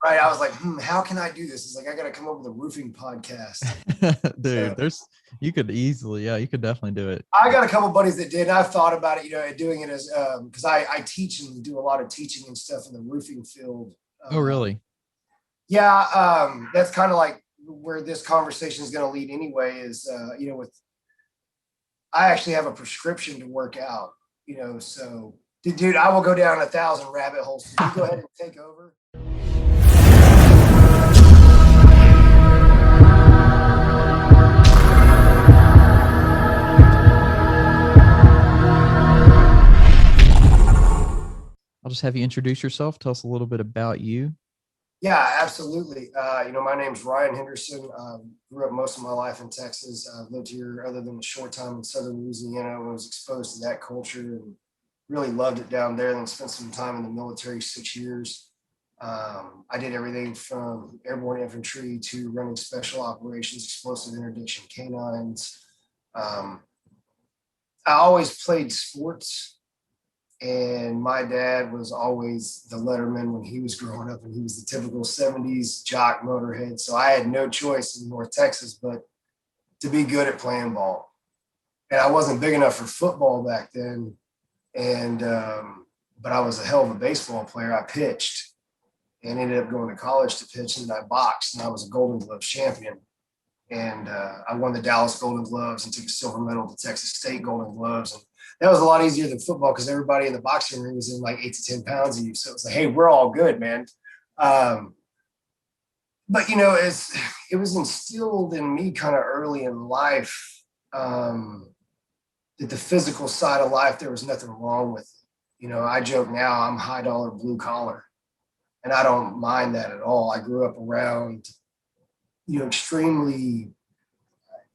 right. I was like, how can I do this? It's like, I got to come up with a roofing podcast. Dude, So you could easily, yeah, you could definitely do it. I got a couple buddies that did, and I've thought about it, doing it as, cause I teach and do a lot of teaching and stuff in the roofing field. Oh, really? Yeah. That's kind of like where this conversation is going to lead anyway is, I actually have a prescription to work out, so dude, I will go down 1,000 rabbit holes. So you go ahead and take over. I'll just have you introduce yourself. Tell us a little bit about you. Yeah, absolutely. My name's Ryan Henderson. Grew up most of my life in Texas. I've lived here other than a short time in southern Louisiana. I was exposed to that culture and really loved it down there. Then spent some time in the military, 6 years. I did everything from airborne infantry to running special operations, explosive interdiction canines. Um, I always played sports, and my dad was always the letterman when he was growing up, and he was the typical 70s jock motorhead. So I had no choice in North Texas but to be good at playing ball. And I wasn't big enough for football back then. And, but I was a hell of a baseball player. I pitched and ended up going to college to pitch, and I boxed, and I was a Golden Gloves champion. And I won the Dallas Golden Gloves and took a silver medal to Texas State Golden Gloves. And that was a lot easier than football because everybody in the boxing ring was in like 8 to 10 pounds of you. So it was like, hey, we're all good, man. Um, but it was instilled in me kind of early in life, that the physical side of life, there was nothing wrong with it. I joke now, I'm high dollar blue collar, and I don't mind that at all. I grew up around, extremely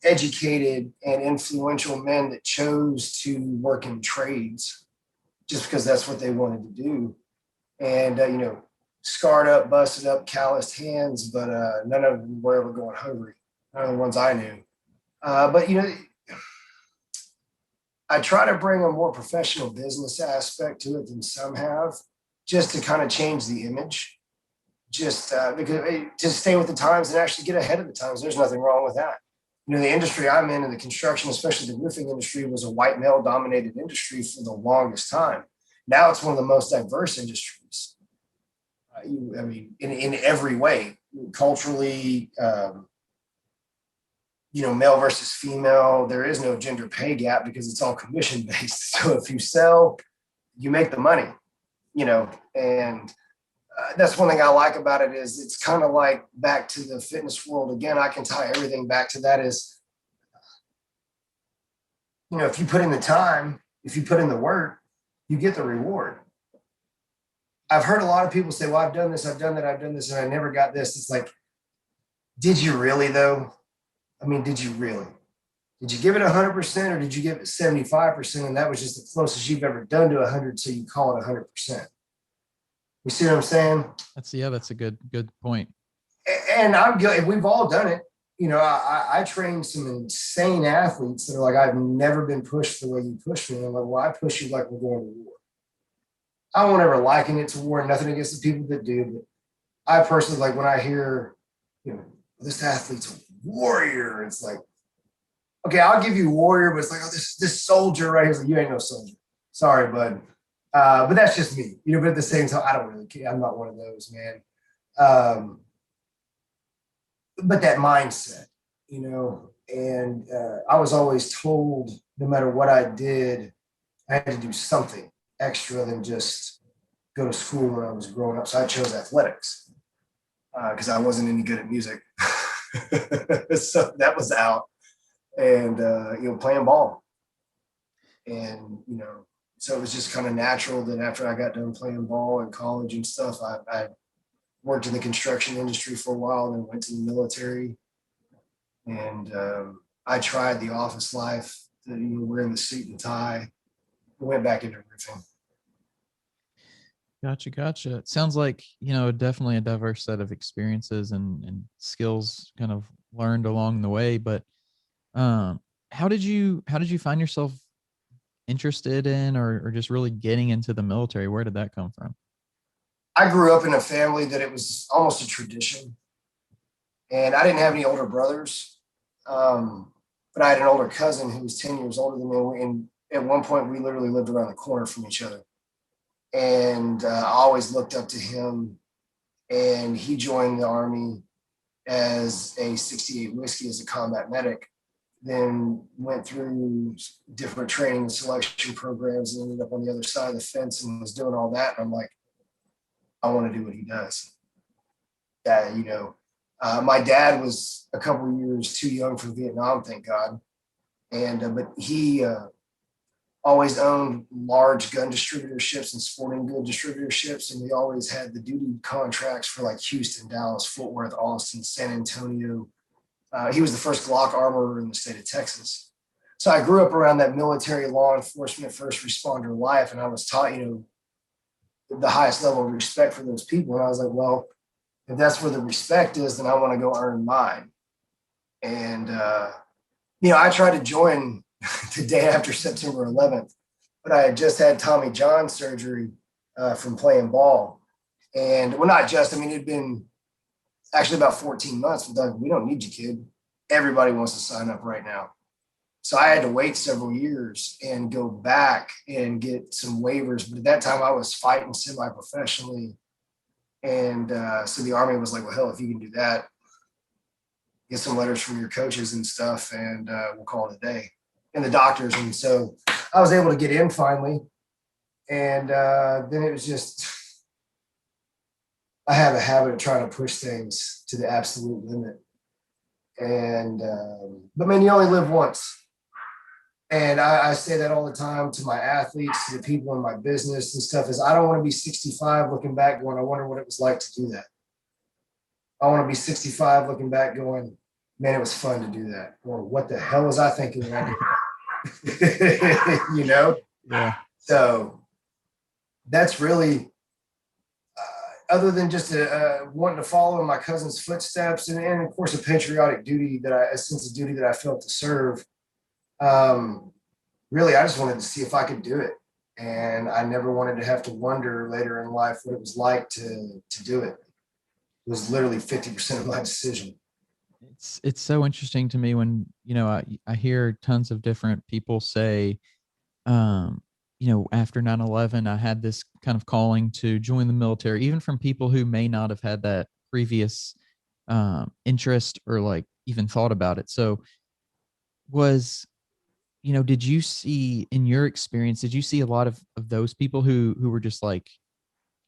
educated and influential men that chose to work in trades just because that's what they wanted to do. And, scarred up, busted up, calloused hands, but none of them were ever going hungry. None of the ones I knew. But, I try to bring a more professional business aspect to it than some have, just to kind of change the image, just because to stay with the times and actually get ahead of the times. There's nothing wrong with that. The industry I'm in the construction, especially the roofing industry, was a white male dominated industry for the longest time. Now it's one of the most diverse industries. In every way, culturally, male versus female. There is no gender pay gap because it's all commission based. So if you sell, you make the money, and that's one thing I like about it is it's kind of like back to the fitness world again. I can tie everything back to that is, if you put in the time, if you put in the work, you get the reward. I've heard a lot of people say, well, I've done this, I've done that, I've done this, and I never got this. It's like, did you really though? Did you really? Did you give it 100% or did you give it 75%? And that was just the closest you've ever done to 100, so you call it 100%. You see what I'm saying? That's a good point. And I'm good. We've all done it. I train some insane athletes that are like, I've never been pushed the way you push me. And I'm like, well, I push you like we're going to war. I won't ever liken it to war, nothing against the people that do, but I personally, like when I hear, this athlete's a warrior, it's like, okay, I'll give you warrior, but it's like, oh, this soldier right here is like, you ain't no soldier. Sorry, bud. But that's just me, but at the same time, I don't really care. I'm not one of those, man. But that mindset, and I was always told no matter what I did, I had to do something extra than just go to school when I was growing up. So I chose athletics because I wasn't any good at music. So that was out. And, playing ball. And, so it was just kind of natural that after I got done playing ball in college and stuff, I worked in the construction industry for a while, then went to the military. And I tried the office life, wearing the suit and tie, went back into roofing. Gotcha. It sounds like, definitely a diverse set of experiences and skills kind of learned along the way. But how did you find yourself interested in or just really getting into the military? Where did that come from? I grew up in a family that it was almost a tradition, and I didn't have any older brothers. But I had an older cousin who was 10 years older than me. And at one point, we literally lived around the corner from each other. And I always looked up to him. And he joined the Army as a 68 Whiskey as a combat medic, then went through different training and selection programs and ended up on the other side of the fence and was doing all that. And I'm like, I want to do what he does. My dad was a couple of years too young for Vietnam, thank God. But he always owned large gun distributorships and sporting good distributorships, and we always had the duty contracts for like Houston, Dallas, Fort Worth, Austin, San Antonio. He was the first Glock armorer in the state of Texas. So I grew up around that military, law enforcement, first responder life, and I was taught, the highest level of respect for those people. And I was like, well, if that's where the respect is, then I want to go earn mine. And, I tried to join the day after September 11th, but I had just had Tommy John surgery from playing ball. And well, not just, it had been actually about 14 months. But we don't need you, kid. Everybody wants to sign up right now. So I had to wait several years and go back and get some waivers. But at that time I was fighting semi-professionally. And so the Army was like, well, hell, if you can do that, get some letters from your coaches and stuff, and we'll call it a day. And the doctors. And so I was able to get in finally. And then it was just, I have a habit of trying to push things to the absolute limit. And, but man, you only live once. And I say that all the time to my athletes, to the people in my business and stuff, is I don't want to be 65 looking back going, I wonder what it was like to do that. I want to be 65 looking back going, man, it was fun to do that. Or what the hell was I thinking when I did that? Yeah. So that's really, other than just wanting to follow in my cousin's footsteps and of course, a patriotic duty a sense of duty that I felt to serve. Really, I just wanted to see if I could do it. And I never wanted to have to wonder later in life what it was like to do it. It was literally 50% of my decision. It's so interesting to me when, I hear tons of different people say, after 9/11, I had this kind of calling to join the military, even from people who may not have had that previous interest or like even thought about it. So did you see in your experience, did you see a lot of those people who were just like,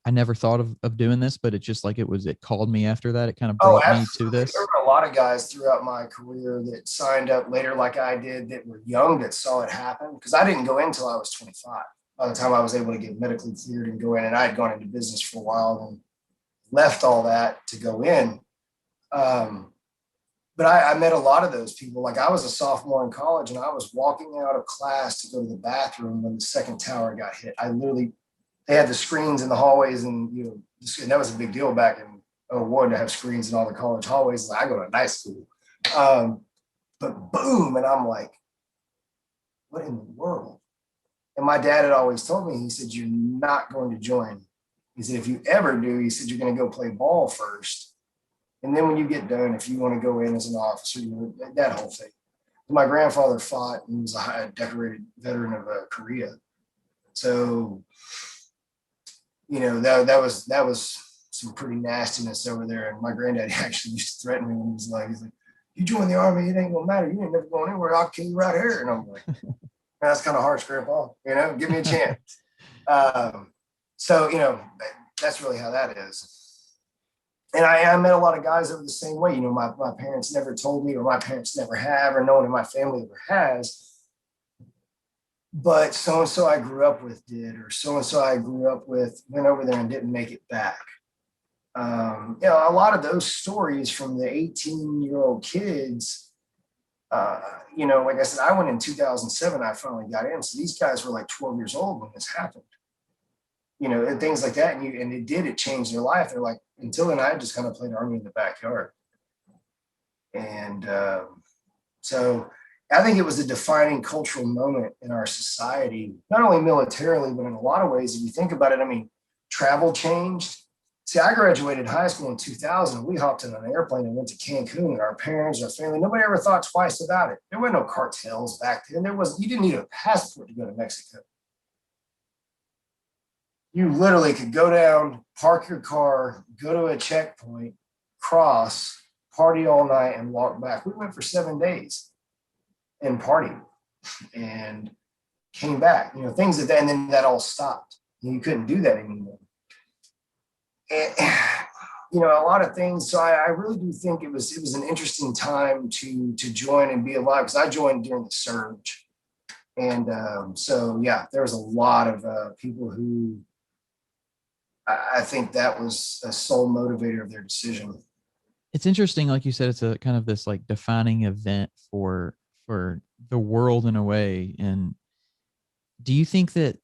I never thought of doing this, but it just like it called me after that. It kind of brought me to this. There were a lot of guys throughout my career that signed up later, like I did, that were young, that saw it happen. Because I didn't go in until I was 25. By the time I was able to get medically cleared and go in, and I had gone into business for a while and left all that to go in. But I met a lot of those people. Like I was a sophomore in college and I was walking out of class to go to the bathroom when the second tower got hit. They had the screens in the hallways, and and that was a big deal back in 2001 to have screens in all the college hallways. Like, I go to a nice school. But boom, and I'm like, what in the world? And my dad had always told me, he said, you're not going to join. He said, if you ever do, he said, you're going to go play ball first. And then when you get done, if you want to go in as an officer, that whole thing. My grandfather fought and was a decorated veteran of Korea. So, that was some pretty nastiness over there. And my granddad actually used to threaten me when he's like, you join the Army, it ain't gonna matter. You ain't never going anywhere. I'll kill you right here. And I'm like, that's kind of harsh, Grandpa. Give me a chance. So, that's really how that is. And I met a lot of guys that were the same way. My parents never told me, or my parents never have, or no one in my family ever has. But so-and-so I grew up with did, or so-and-so I grew up with went over there and didn't make it back. A lot of those stories from the 18-year-old kids, like I said, I went in 2007, I finally got in. So these guys were like 12 years old when this happened. And things like that. And it changed their life. They're like, until then, I just kind of played Army in the backyard. And so I think it was a defining cultural moment in our society, not only militarily, but in a lot of ways. If you think about it, travel changed. See, I graduated high school in 2000. We hopped in an airplane and went to Cancun, and our parents, our family, nobody ever thought twice about it. There were no cartels back then. You didn't need a passport to go to Mexico. You literally could go down, park your car, go to a checkpoint, cross, party all night, and walk back. We went for 7 days and partied and came back. Things and then that all stopped. You couldn't do that anymore. And, a lot of things. So I really do think it was an interesting time to join and be alive, because I joined during the surge. And so, yeah, there was a lot of people who I think that was a sole motivator of their decision. It's interesting, like you said, it's a kind of this like defining event for the world in a way. And do you think that,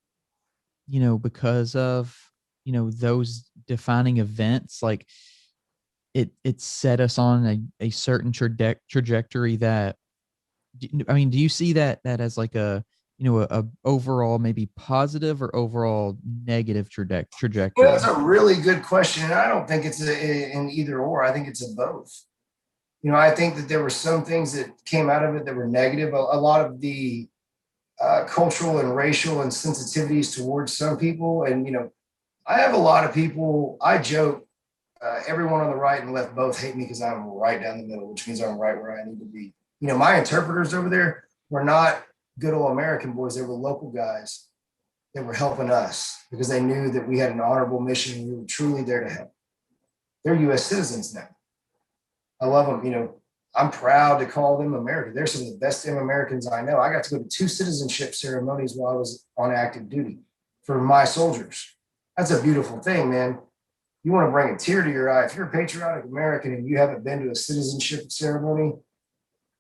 because of, those defining events, like it set us on a certain trajectory that, I mean, do you see that as like a overall maybe positive or overall negative trajectory? That's a really good question. And I don't think it's an either or. I think it's a both. I think that there were some things that came out of it that were negative. A lot of the cultural and racial insensitivities towards some people. And, I have a lot of people, I joke, everyone on the right and left both hate me because I'm right down the middle, which means I'm right where I need to be. My interpreters over there were not good old American boys. They were local guys that were helping us because they knew that we had an honorable mission and we were truly there to help. They're US citizens now. I love them. I'm proud to call them American. They're some of the best damn Americans I know. I got to go to 2 citizenship ceremonies while I was on active duty for my soldiers. That's a beautiful thing, man. You want to bring a tear to your eye. If you're a patriotic American and you haven't been to a citizenship ceremony,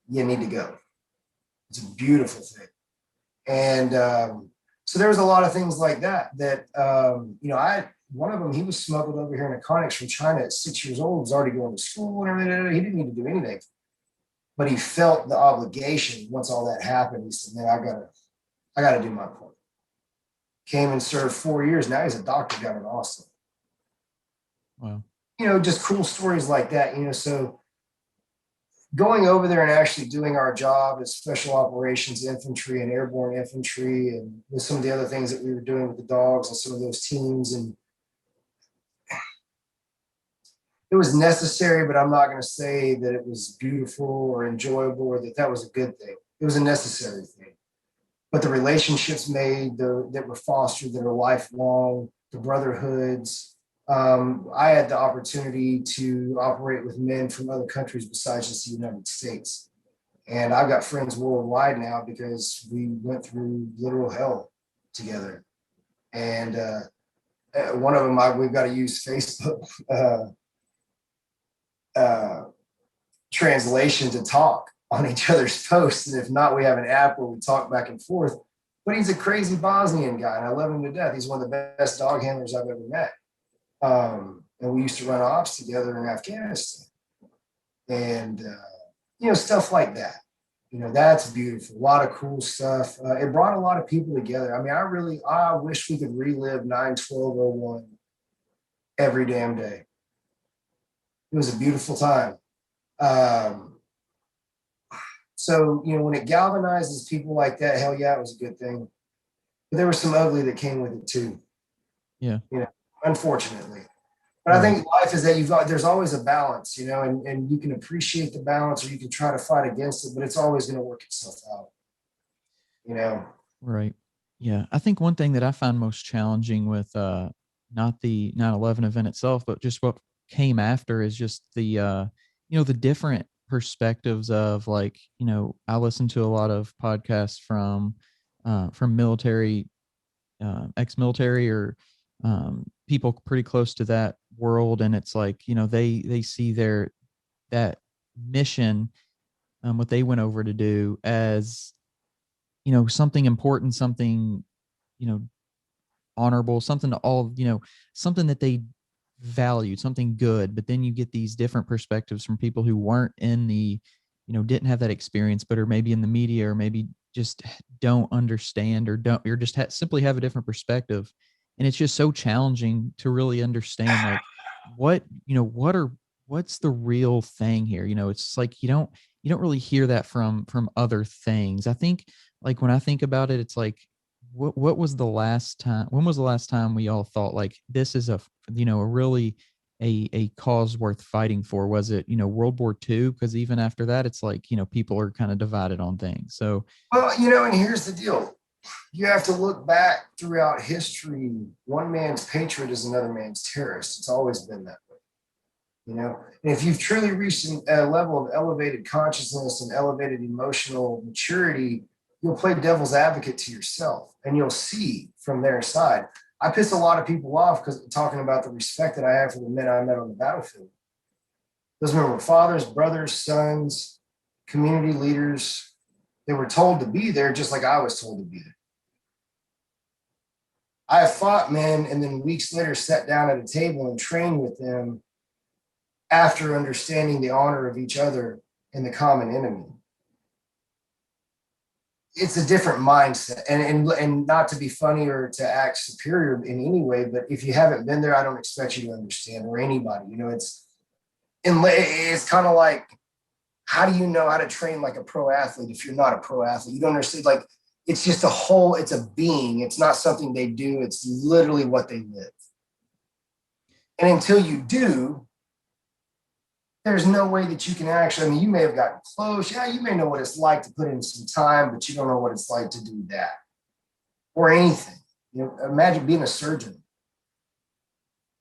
you need to go. It's a beautiful thing. And so there was a lot of things like that, one of them, he was smuggled over here in narcotics from China at 6 years old, was already going to school and everything. He didn't need to do anything, but he felt the obligation. Once all that happened, he said, man, I gotta do my part. Came and served 4 years. Now he's a doctor down in Austin. Wow. Just cool stories like that, so going over there and actually doing our job as special operations infantry and airborne infantry, and with some of the other things that we were doing with the dogs and some of those teams, and it was necessary, but I'm not going to say that it was beautiful or enjoyable or that was a good thing. It was a necessary thing. But the relationships made that were fostered, that are lifelong, the brotherhoods. I had the opportunity to operate with men from other countries besides just the United States. And I've got friends worldwide now because we went through literal hell together. And one of them, we've got to use Facebook translation to talk on each other's posts. And if not, we have an app where we talk back and forth. But he's a crazy Bosnian guy, and I love him to death. He's one of the best dog handlers I've ever met. And we used to run ops together in Afghanistan. And, stuff like that. That's beautiful. A lot of cool stuff. It brought a lot of people together. I mean, I wish we could relive 9/12/01 every damn day. It was a beautiful time. So, when it galvanizes people like that, hell yeah, it was a good thing. But there was some ugly that came with it too. Yeah. Unfortunately. But I think life is that there's always a balance, and you can appreciate the balance or you can try to fight against it, but it's always going to work itself out, Right. Yeah. I think one thing that I find most challenging with not the 9/11 event itself, but just what came after is just the the different perspectives of, like, I listen to a lot of podcasts from military, ex-military, or people pretty close to that world, and it's like, they see that mission, what they went over to do, as something important, something honorable, something to all, something that they valued, something good. But then you get these different perspectives from people who weren't in the, didn't have that experience, but are maybe in the media, or maybe just don't understand, or just simply have a different perspective. And it's just so challenging to really understand, like, what, what's the real thing here? It's like you don't really hear that from other things. I think, like, when I think about it, it's like, what was the last time, when was the last time we all thought like this is a really a cause worth fighting for? Was it, World War II? Because even after that, it's like, people are kind of divided on things. So Well, and here's the deal. You have to look back throughout history. One man's patriot is another man's terrorist. It's always been that way. And if you've truly reached a level of elevated consciousness and elevated emotional maturity, you'll play devil's advocate to yourself and you'll see from their side. I piss a lot of people off because talking about the respect that I have for the men I met on the battlefield. Those men were fathers, brothers, sons, community leaders. They were told to be there just like I was told to be there. I have fought men and then weeks later sat down at a table and trained with them after understanding the honor of each other and the common enemy. It's a different mindset, and not to be funny or to act superior in any way, but if you haven't been there, I don't expect you to understand, or anybody. It's kind of like, how do you know how to train like a pro athlete if you're not a pro athlete? You don't understand. Like, it's just it's a being. It's not something they do. It's literally what they live. And until you do, there's no way that you can actually, you may have gotten close. Yeah, you may know what it's like to put in some time, but you don't know what it's like to do that or anything. Imagine being a surgeon.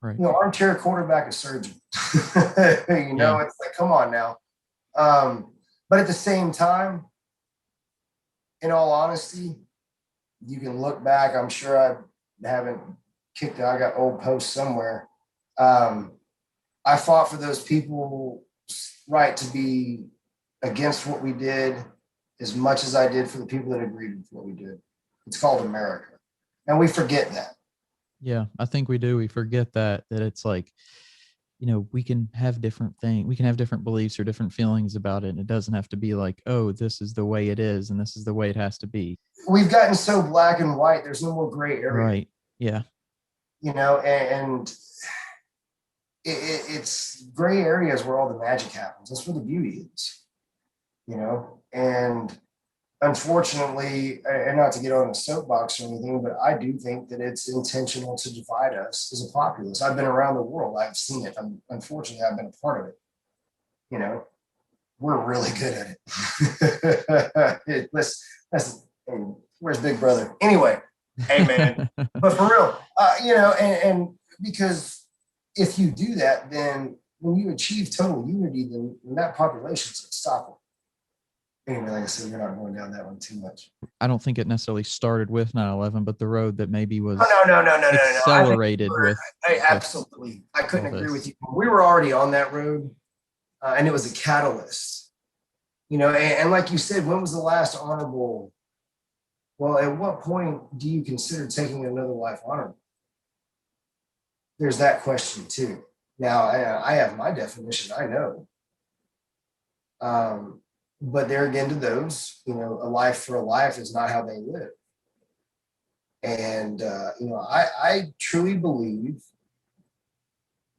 right. Armchair quarterback, a surgeon. Yeah. It's like, come on now. But at the same time, in all honesty, you can look back. I'm sure I haven't kicked it. I got old posts somewhere. I fought for those people right to be against what we did as much as I did for the people that agreed with what we did. It's called America. And we forget that. Yeah, I think we do. We forget that it's like, we can have different things. We can have different beliefs or different feelings about it. And it doesn't have to be like, oh, this is the way it is and this is the way it has to be. We've gotten so black and white. There's no more gray area. Right. Yeah. And it's gray areas where all the magic happens. That's where the beauty is, and unfortunately, and not to get on a soapbox or anything, but I do think that it's intentional to divide us as a populace. I've been around the world. I've seen it. Unfortunately, I've been a part of it. We're really good at it. Where's Big Brother? Anyway, hey, man. But for real, and because if you do that, then when you achieve total unity, then that population's unstoppable. Anyway, like I said, we're not going down that one too much. I don't think it necessarily started with 9/11, but the road that maybe was no. accelerated with. Absolutely. I couldn't agree with you. We were already on that road, and it was a catalyst. And like you said, when was the last honorable? Well, at what point do you consider taking another life honorable? There's that question too. Now, I have my definition, I know. But there again, to those, a life for a life is not how they live. And, I truly believe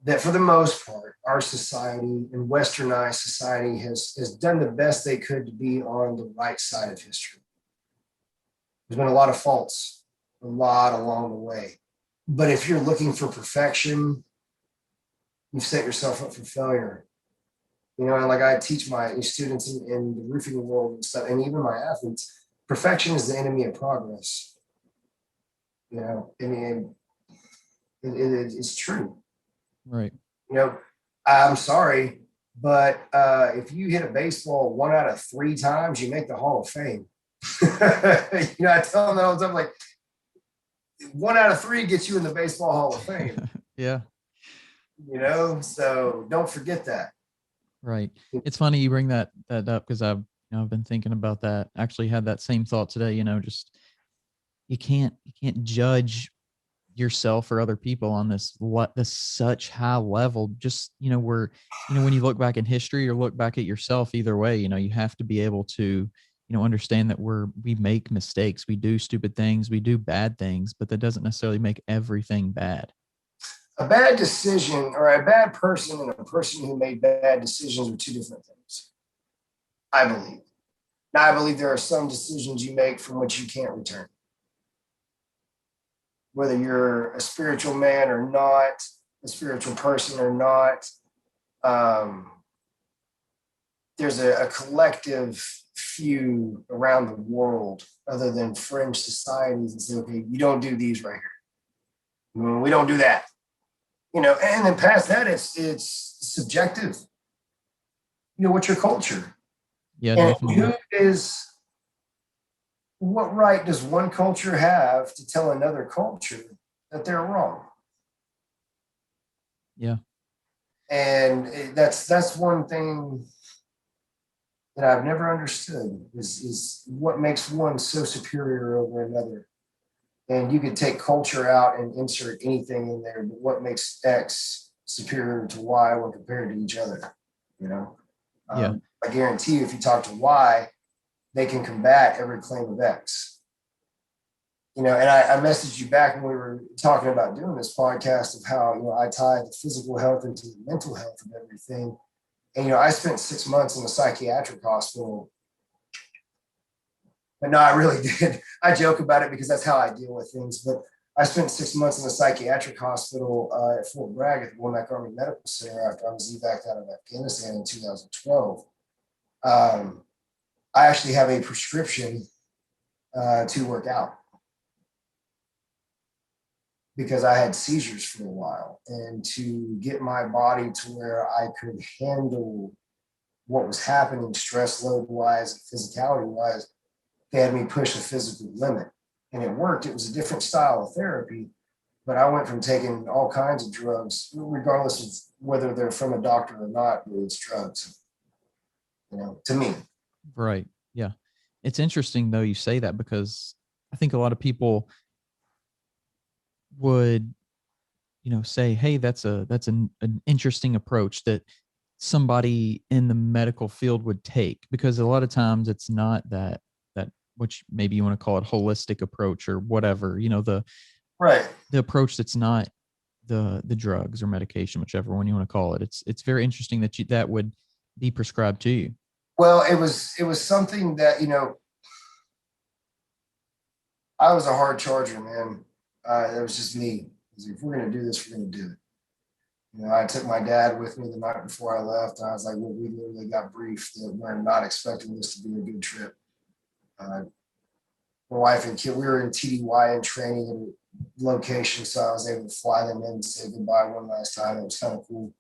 that for the most part, our society and westernized society has done the best they could to be on the right side of history. There's been a lot of faults, a lot along the way. But if you're looking for perfection, you've set yourself up for failure. And like I teach my students in the roofing world and stuff, and even my athletes, perfection is the enemy of progress. It's true. Right. I'm sorry, but if you hit a baseball 1 out of 3 times, you make the Hall of Fame. I tell them that all the time, like, 1 out of 3 gets you in the Baseball Hall of Fame. Yeah. So don't forget that. Right. It's funny you bring that up because I've been thinking about that. Actually had that same thought today, just you can't judge yourself or other people on this such high level. Just, when you look back in history or look back at yourself, either way, you have to be able to, understand that we make mistakes, we do stupid things, we do bad things, but that doesn't necessarily make everything bad. a bad decision or a bad person and a person who made bad decisions are two different things, I believe. Now, I believe there are some decisions you make from which you can't return. Whether you're a spiritual man or not, a spiritual person or not, um, there's a collective few around the world, other than fringe societies, that say, okay, you don't do these right here. We don't do that. And then past that, it's subjective. What's your culture? Yeah, And definitely. what right does one culture have to tell another culture that they're wrong? Yeah. And that's one thing that I've never understood is what makes one so superior over another. And you could take culture out and insert anything in there, but what makes X superior to Y when compared to each other? You know, Yeah. I guarantee you, if you talk to Y, they can combat every claim of X. And I messaged you back when we were talking about doing this podcast of how, I tie the physical health into the mental health of everything. And, I spent 6 months in a psychiatric hospital. But no, I really did. I joke about it because that's how I deal with things. But I spent 6 months in a psychiatric hospital at Fort Bragg at the Womack Army Medical Center after I was evac out of Afghanistan in 2012. I actually have a prescription to work out because I had seizures for a while, and to get my body to where I could handle what was happening stress load wise and physicality wise, they had me push a physical limit, and it worked. It was a different style of therapy, but I went from taking all kinds of drugs, regardless of whether they're from a doctor or not, it's drugs, to me. Right. Yeah. It's interesting though you say that, because I think a lot of people would, say, hey, that's an interesting approach that somebody in the medical field would take, because a lot of times it's not that which maybe you want to call it holistic approach or whatever, Right. the approach that's not the drugs or medication, whichever one you want to call it. It's very interesting that would be prescribed to you. Well, it was something that, I was a hard charger, man. It was just me. If we're gonna do this, we're gonna do it. I took my dad with me the night before I left, and I was like, well, we literally got briefed that we're not expecting this to be a good trip. Uh, my wife and kid, we were in TDY and training at a location, so I was able to fly them in and say goodbye one last time. It was kind of cool.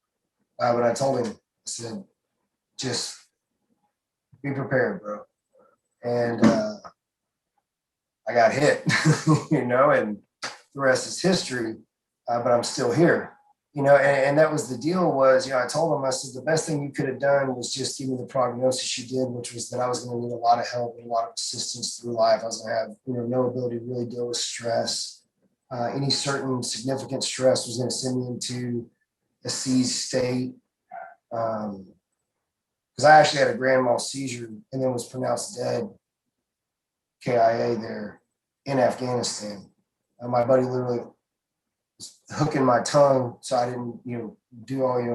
But I told him, I said, just be prepared, bro. And I got hit, and the rest is history. But I'm still here, and that was the deal was, I told him, I said, the best thing you could have done was just give me the prognosis you did, which was that I was going to need a lot of help and a lot of assistance through life. I was going to have, no ability to really deal with stress. Any certain significant stress was going to send me into a seized state. Because I actually had a grand mal seizure and then was pronounced dead, KIA there in Afghanistan. My buddy literally was hooking my tongue so I didn't, do all, how it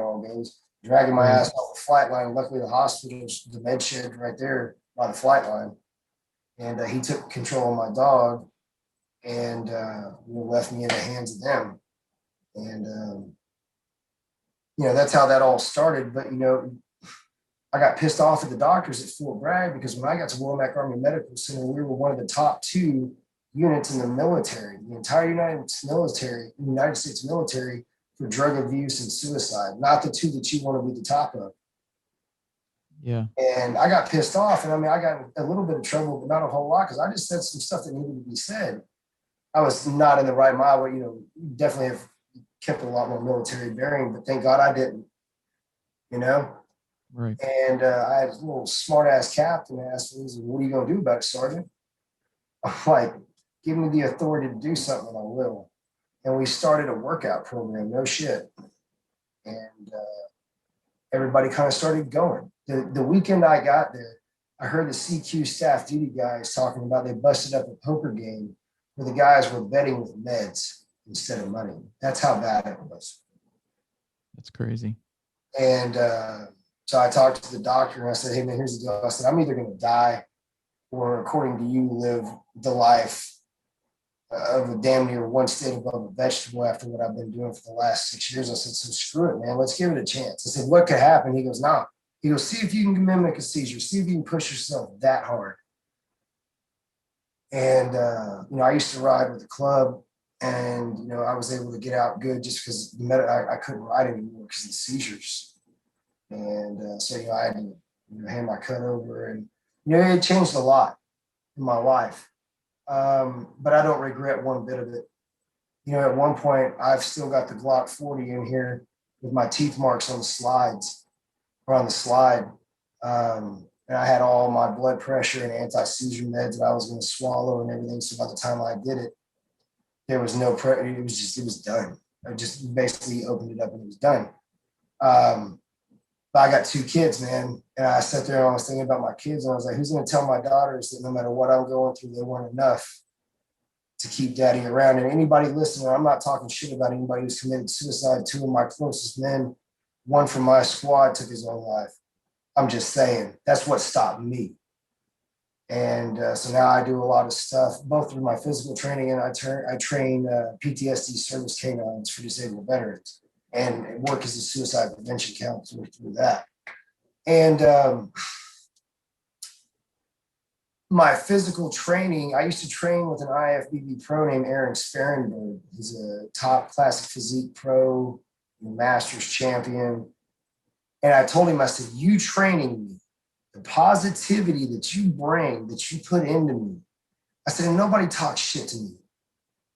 all goes, dragging my Right. ass off the flight line. Luckily, the hospital's the med shed right there by the flight line. And he took control of my dog and left me in the hands of them. And, that's how that all started. But, I got pissed off at the doctors at Fort Bragg because when I got to Womack Army Medical Center, we were one of the top 2 units in the military, the entire United States military, for drug abuse and suicide, not the 2 that you want to be the top of. Yeah. And I got pissed off, and I got a little bit of trouble, but not a whole lot, because I just said some stuff that needed to be said. I was not in the right mind, but definitely have kept a lot more military bearing, but thank God I didn't, Right. And I had a little smart ass captain asked me, what are you going to do about it, Sergeant? I'm like, give me the authority to do something, and I will. And we started a workout program, no shit. And everybody kind of started going. The weekend I got there, I heard the CQ staff duty guys talking about they busted up a poker game where the guys were betting with meds. instead of money. That's how bad it was. That's crazy. And so I talked to the doctor and I said, hey, man, here's the deal. I said, I'm either going to die or, according to you, live the life of a damn near one state above a vegetable after what I've been doing for the last 6 years. I said, so screw it, man. Let's give it a chance. I said, what could happen? He goes, nah. He goes, see if you can mimic a seizure. See if you can push yourself that hard. And, I used to ride with the club, and, I was able to get out good just because I couldn't ride anymore because of the seizures. And so, I had to, hand my cut over, and, it changed a lot in my life. But I don't regret one bit of it. At one point, I've still got the Glock 40 in here with my teeth marks on the slides, or on the slide. And I had all my blood pressure and anti-seizure meds that I was going to swallow and everything. So by the time I did it, there was no pressure. It was done. I just basically opened it up and it was done. But I got 2 kids, man. And I sat there and I was thinking about my kids. And I was like, who's going to tell my daughters that no matter what I'm going through, they weren't enough to keep daddy around? And anybody listening, I'm not talking shit about anybody who's committed suicide. 2 of my closest men, one from my squad, took his own life. I'm just saying, that's what stopped me. And so now I do a lot of stuff, both through my physical training, and I train PTSD service canines for disabled veterans, and work as a suicide prevention counselor through that. And my physical training, I used to train with an IFBB pro named Aaron Sparenberg. He's a top classic physique pro, masters champion. And I told him, I said, you training me, the positivity that you bring, that you put into me. I said, and nobody talks shit to me.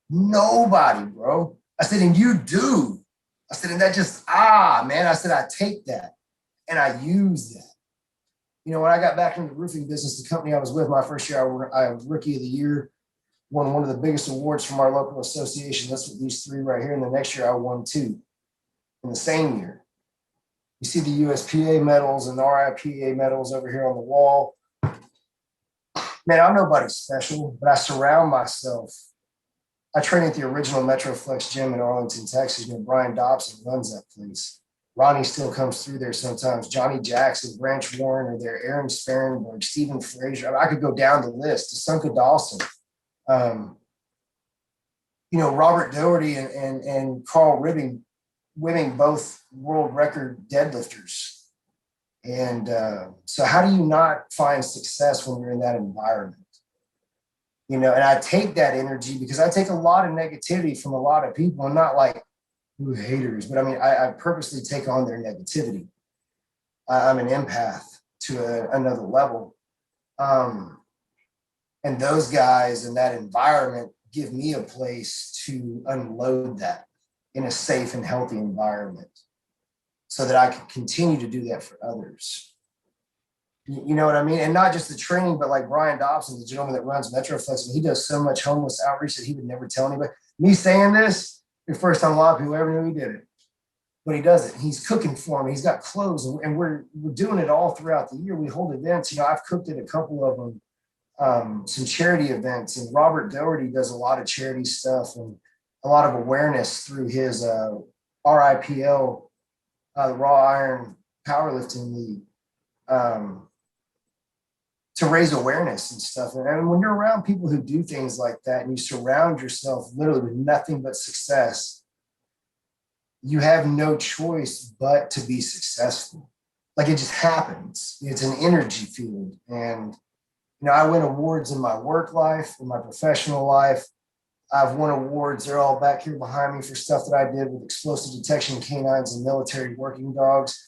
Nobody, bro. I said, and you do. I said, and that just, man. I said, I take that and I use that. When I got back into the roofing business, the company I was with, my first year, I was Rookie of the Year, won one of the biggest awards from our local association. That's what these 3 right here. And the next year I won 2 in the same year. You see the USPA medals and RIPA medals over here on the wall. Man, I'm nobody special, but I surround myself. I train at the original Metroflex gym in Arlington, Texas. Brian Dobson runs that place. Ronnie still comes through there sometimes. Johnny Jackson, Branch Warren are there. Aaron Sparenberg, Stephen Frazier. I could go down the list. Sunka Dawson. Robert Doherty and Carl winning both world record deadlifters. And so how do you not find success when you're in that environment? And I take that energy because I take a lot of negativity from a lot of people. I'm not like haters, but I mean, I purposely take on their negativity. I'm an empath to another level. And those guys in that environment give me a place to unload that in a safe and healthy environment so that I can continue to do that for others. You know what I mean? And not just the training, but like Brian Dobson, the gentleman that runs Metroflex, and he does so much homeless outreach that he would never tell anybody. Me saying this, the first time a lot of people ever knew he did it. But he does it. He's cooking for me. He's got clothes, and we're doing it all throughout the year. We hold events. I've cooked at a couple of them, some charity events, and Robert Doherty does a lot of charity stuff and a lot of awareness through his RIPL, the Raw Iron Powerlifting League, to raise awareness and stuff. And when you're around people who do things like that and you surround yourself literally with nothing but success, you have no choice but to be successful. Like it just happens. It's an energy field. And, I win awards in my work life, in my professional life. I've won awards. They're all back here behind me for stuff that I did with explosive detection canines and military working dogs.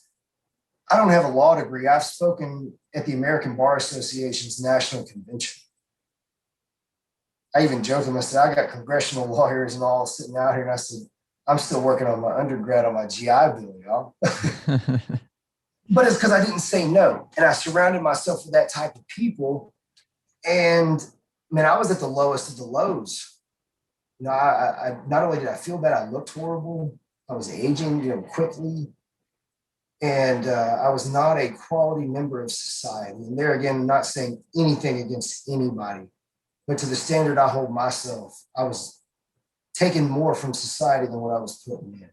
I don't have a law degree. I've spoken at the American Bar Association's national convention. I even joked with them. I said, I got congressional lawyers and all sitting out here. And I said, I'm still working on my undergrad on my GI Bill, y'all. But it's because I didn't say no. And I surrounded myself with that type of people. And man, I was at the lowest of the lows. I not only did I feel bad, I looked horrible. I was aging, quickly. And I was not a quality member of society. And there again, I'm not saying anything against anybody, but to the standard I hold myself, I was taking more from society than what I was putting in.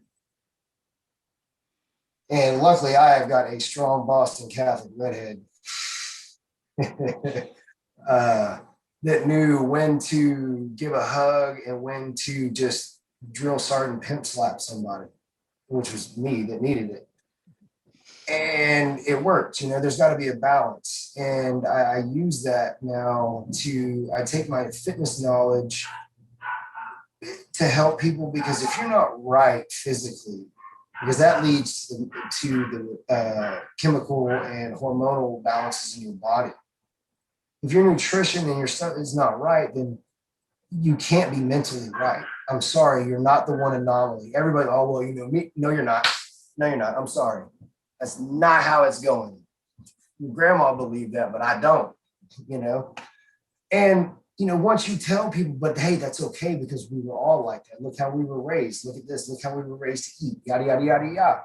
And luckily, I have got a strong Boston Catholic redhead that knew when to give a hug and when to just drill sergeant pimp slap somebody, which was me that needed it. And it worked. There's got to be a balance. And I use that now I take my fitness knowledge to help people, because if you're not right physically, because that leads to the chemical and hormonal balances in your body. If your nutrition and your stuff is not right, then you can't be mentally right. I'm sorry, you're not the one anomaly. Everybody, oh, well, me. No, you're not. No, you're not. I'm sorry. That's not how it's going. Your grandma believed that, but I don't, And, once you tell people, but hey, that's okay because we were all like that. Look how we were raised. Look at this. Look how we were raised to eat. Yada, yada, yada, yada.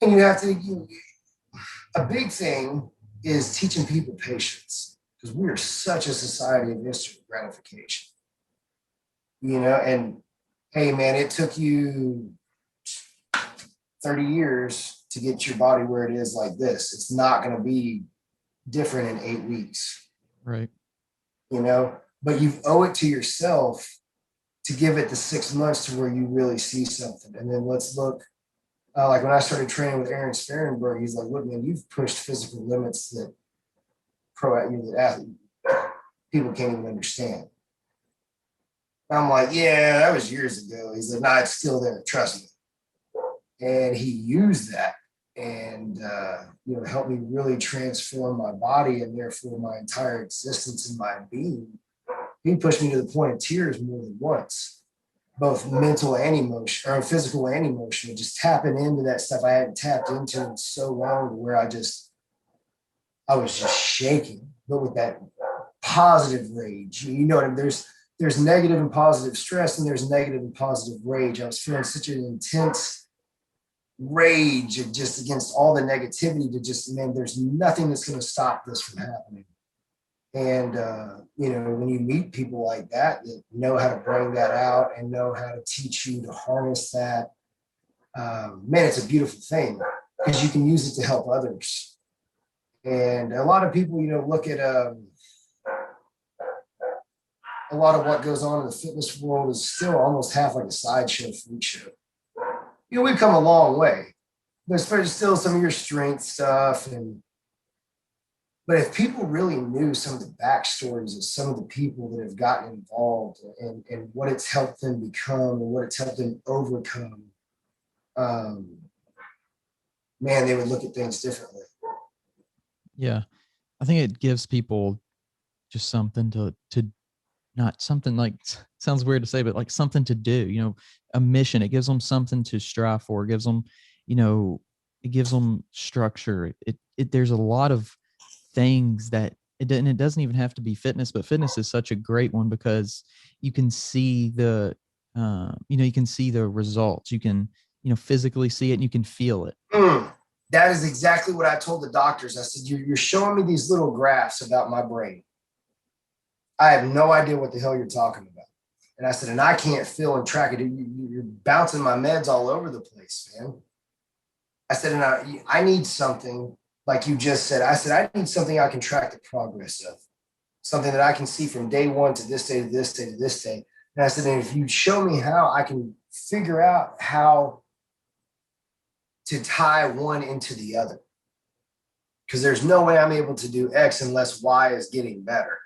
And you have to, a big thing is teaching people patience, because we are such a society of instant gratification. And hey, man, it took you 30 years to get your body where it is like this. It's not going to be different in 8 weeks. Right. But you owe it to yourself to give it the 6 months to where you really see something. And then let's look, like when I started training with Aaron Sparenberg, he's like, look, man, you've pushed physical limits that athlete people can't even understand. I'm like, yeah, that was years ago. He's like, nah, it's still there. Trust me. And he used that and, helped me really transform my body and therefore my entire existence and my being. He pushed me to the point of tears more than once, both mental and emotional, or physical and emotional, just tapping into that stuff I hadn't tapped into in so long, where I was just shaking, but with that positive rage. What I mean? There's negative and positive stress, and there's negative and positive rage. I was feeling such an intense rage just against all the negativity man, there's nothing that's going to stop this from happening. And, when you meet people like that know how to bring that out and know how to teach you to harness that, man, it's a beautiful thing because you can use it to help others. And a lot of people, look at a lot of what goes on in the fitness world is still almost half like a sideshow freak show. We've come a long way. There's still some of your strength stuff. But if people really knew some of the backstories of some of the people that have gotten involved and what it's helped them become and what it's helped them overcome, man, they would look at things differently. Yeah. I think it gives people just something to not something like, sounds weird to say, but like something to do, a mission. It gives them something to strive for. It gives them, it gives them structure. There's a lot of things that it doesn't even have to be fitness, but fitness is such a great one because you can see you can see the results. You can, physically see it and you can feel it. That is exactly what I told the doctors. I said, you're showing me these little graphs about my brain. I have no idea what the hell you're talking about. And I said, and I can't feel and track it. You're bouncing my meds all over the place, man. I said, and I need something like you just said. I said, I need something I can track the progress of, something that I can see from day one to this day, to this day, to this day. And I said, and if you show me how, I can figure out how to tie one into the other. Because there's no way I'm able to do X unless Y is getting better.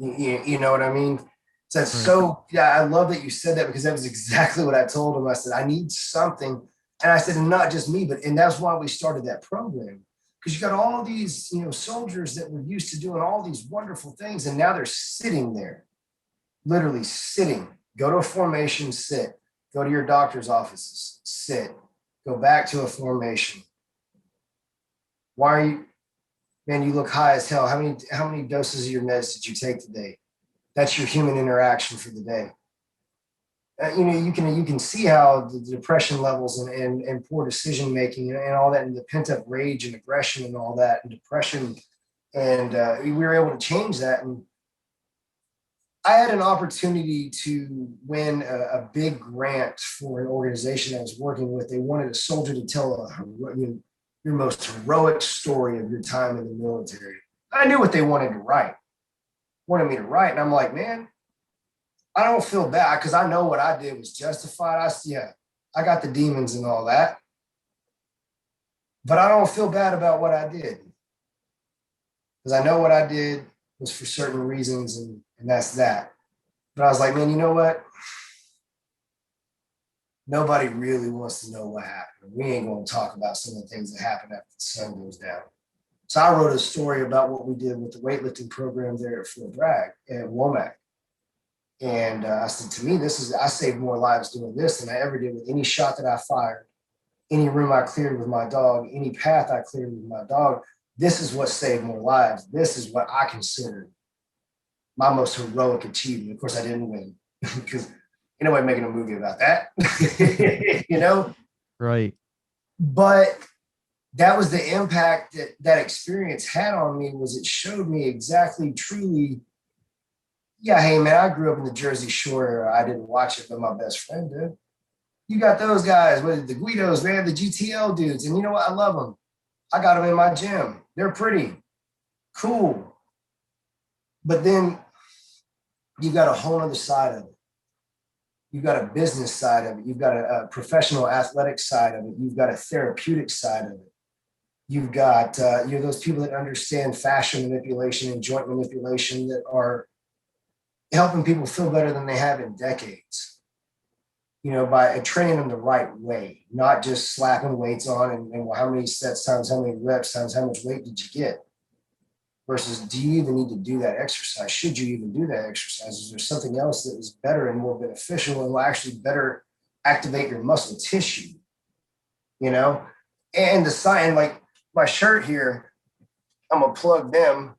You know what I mean? So that's right. So, yeah, I love that you said that because that was exactly what I told him. I said, I need something. And I said, and not just me, and that's why we started that program. Because you got all these, soldiers that were used to doing all these wonderful things. And now they're sitting there, literally sitting. Go to a formation, sit. Go to your doctor's offices, sit. Go back to a formation. Why are you, man, you look high as hell. How many doses of your meds did you take today? That's your human interaction for the day. You can see how the depression levels and poor decision making and all that, and the pent up rage and aggression and all that, and depression, and we were able to change that. And I had an opportunity to win a big grant for an organization I was working with. They wanted a soldier to tell your most heroic story of your time in the military. I knew what they wanted me to write. And I'm like, man, I don't feel bad because I know what I did was justified. I got the demons and all that, but I don't feel bad about what I did because I know what I did was for certain reasons, and that's that. But I was like, man, you know what? Nobody really wants to know what happened. We ain't going to talk about some of the things that happened after the sun goes down. So I wrote a story about what we did with the weightlifting program there at Fort Bragg at Womack. And I said, to me, I saved more lives doing this than I ever did with any shot that I fired, any room I cleared with my dog, any path I cleared with my dog. This is what saved more lives. This is what I consider my most heroic achievement. Of course, I didn't win because ain't nobody making a movie about that, you know? Right. But that was the impact that experience had on me, was it showed me exactly, truly, yeah, hey, man, I grew up in the Jersey Shore era. I didn't watch it, but my best friend did. You got those guys, the Guidos, man, the GTL dudes. And you know what? I love them. I got them in my gym. They're pretty cool. But then you've got a whole other side of it. You've got a business side of it. You've got a professional athletic side of it. You've got a therapeutic side of it. You've got those people that understand fascia manipulation and joint manipulation that are helping people feel better than they have in decades, by training them the right way, not just slapping weights on and well, how many sets times how many reps times how much weight did you get, versus do you even need to do that exercise? Should you even do that exercise? Is there something else that is better and more beneficial and will actually better activate your muscle tissue, and the sign, like my shirt here, I'm gonna plug them,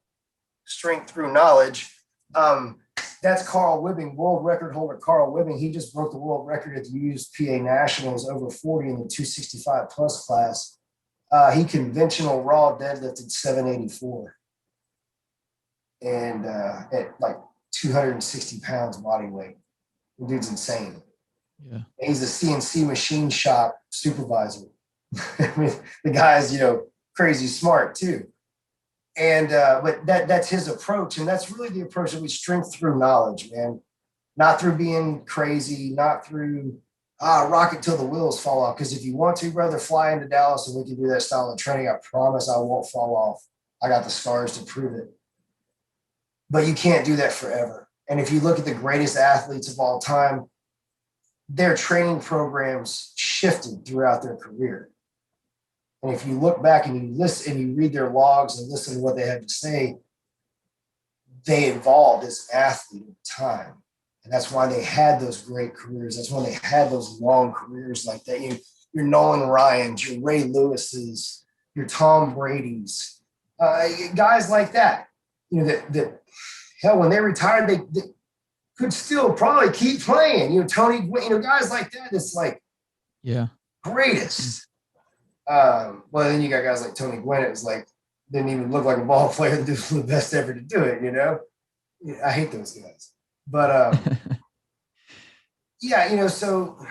Strength Through Knowledge. That's Carl Wibbing, world record holder Carl Wibbing. He just broke the world record at the USPA Nationals, over 40 in the 265 plus class. He conventional raw deadlifted 784 and at like 260 pounds body weight. The dude's insane. Yeah. And he's a CNC machine shop supervisor. I mean, the guy's, crazy smart too. And but that's his approach, and that's really the approach that we strength through knowledge, man. Not through being crazy, not through rocket till the wheels fall off. Because if you want to, brother, fly into Dallas and we can do that style of training. I promise I won't fall off. I got the scars to prove it. But you can't do that forever. And if you look at the greatest athletes of all time, their training programs shifted throughout their career. And if you look back and you listen and you read their logs and listen to what they had to say, they evolved as an athlete over time. And that's why they had those great careers. That's why they had those long careers like that. Your Nolan Ryans, your Ray Lewis's, your Tom Brady's, guys like that. That hell, when they retired, they could still probably keep playing. Tony, guys like that. It's like, yeah, greatest. Well, then you got guys like Tony Gwynn. It was like, didn't even look like a ball player that was the best ever to do it. I hate those guys, but yeah, so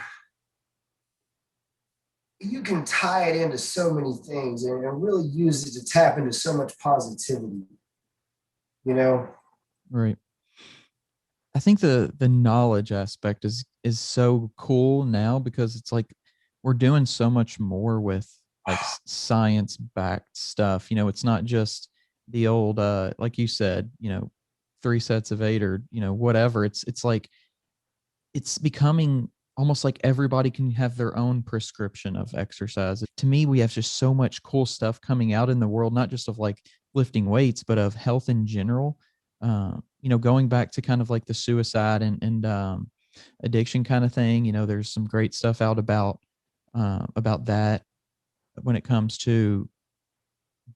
you can tie it into so many things and really use it to tap into so much positivity, Right. I think the knowledge aspect is so cool now, because it's like we're doing so much more with like science backed stuff. It's not just the old like you said, 3 sets of 8 or whatever. It's like it's becoming almost like everybody can have their own prescription of exercise. To me, we have just so much cool stuff coming out in the world, not just of like lifting weights, but of health in general. Going back to kind of like the suicide and addiction kind of thing, there's some great stuff out about that when it comes to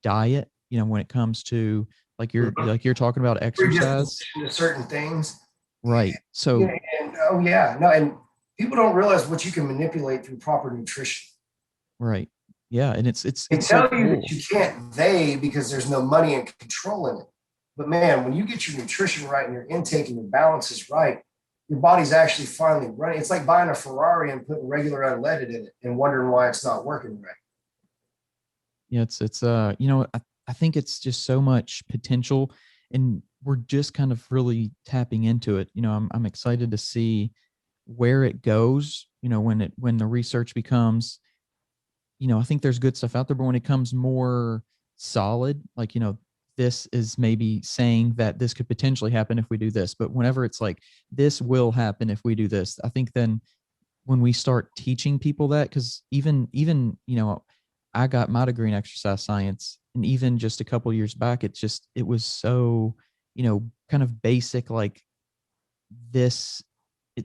diet, when it comes to like you're talking about exercise, certain things. right? So and people don't realize what you can manipulate through proper nutrition. Right. Yeah. And it's they tell you that you can't because there's no money and control in it. But man, when you get your nutrition right and your intake and your balance is right, your body's actually finally running. It's like buying a Ferrari and putting regular unleaded in it and wondering why it's not working right. Yeah, it's I think it's just so much potential, and we're just kind of really tapping into it. I'm excited to see where it goes, when the research becomes, I think there's good stuff out there, but when it comes more solid, like, this is maybe saying that this could potentially happen if we do this, but whenever it's like this will happen if we do this, I think then when we start teaching people that, because even I got my degree in exercise science, and even just a couple years back, it was so kind of basic, like this.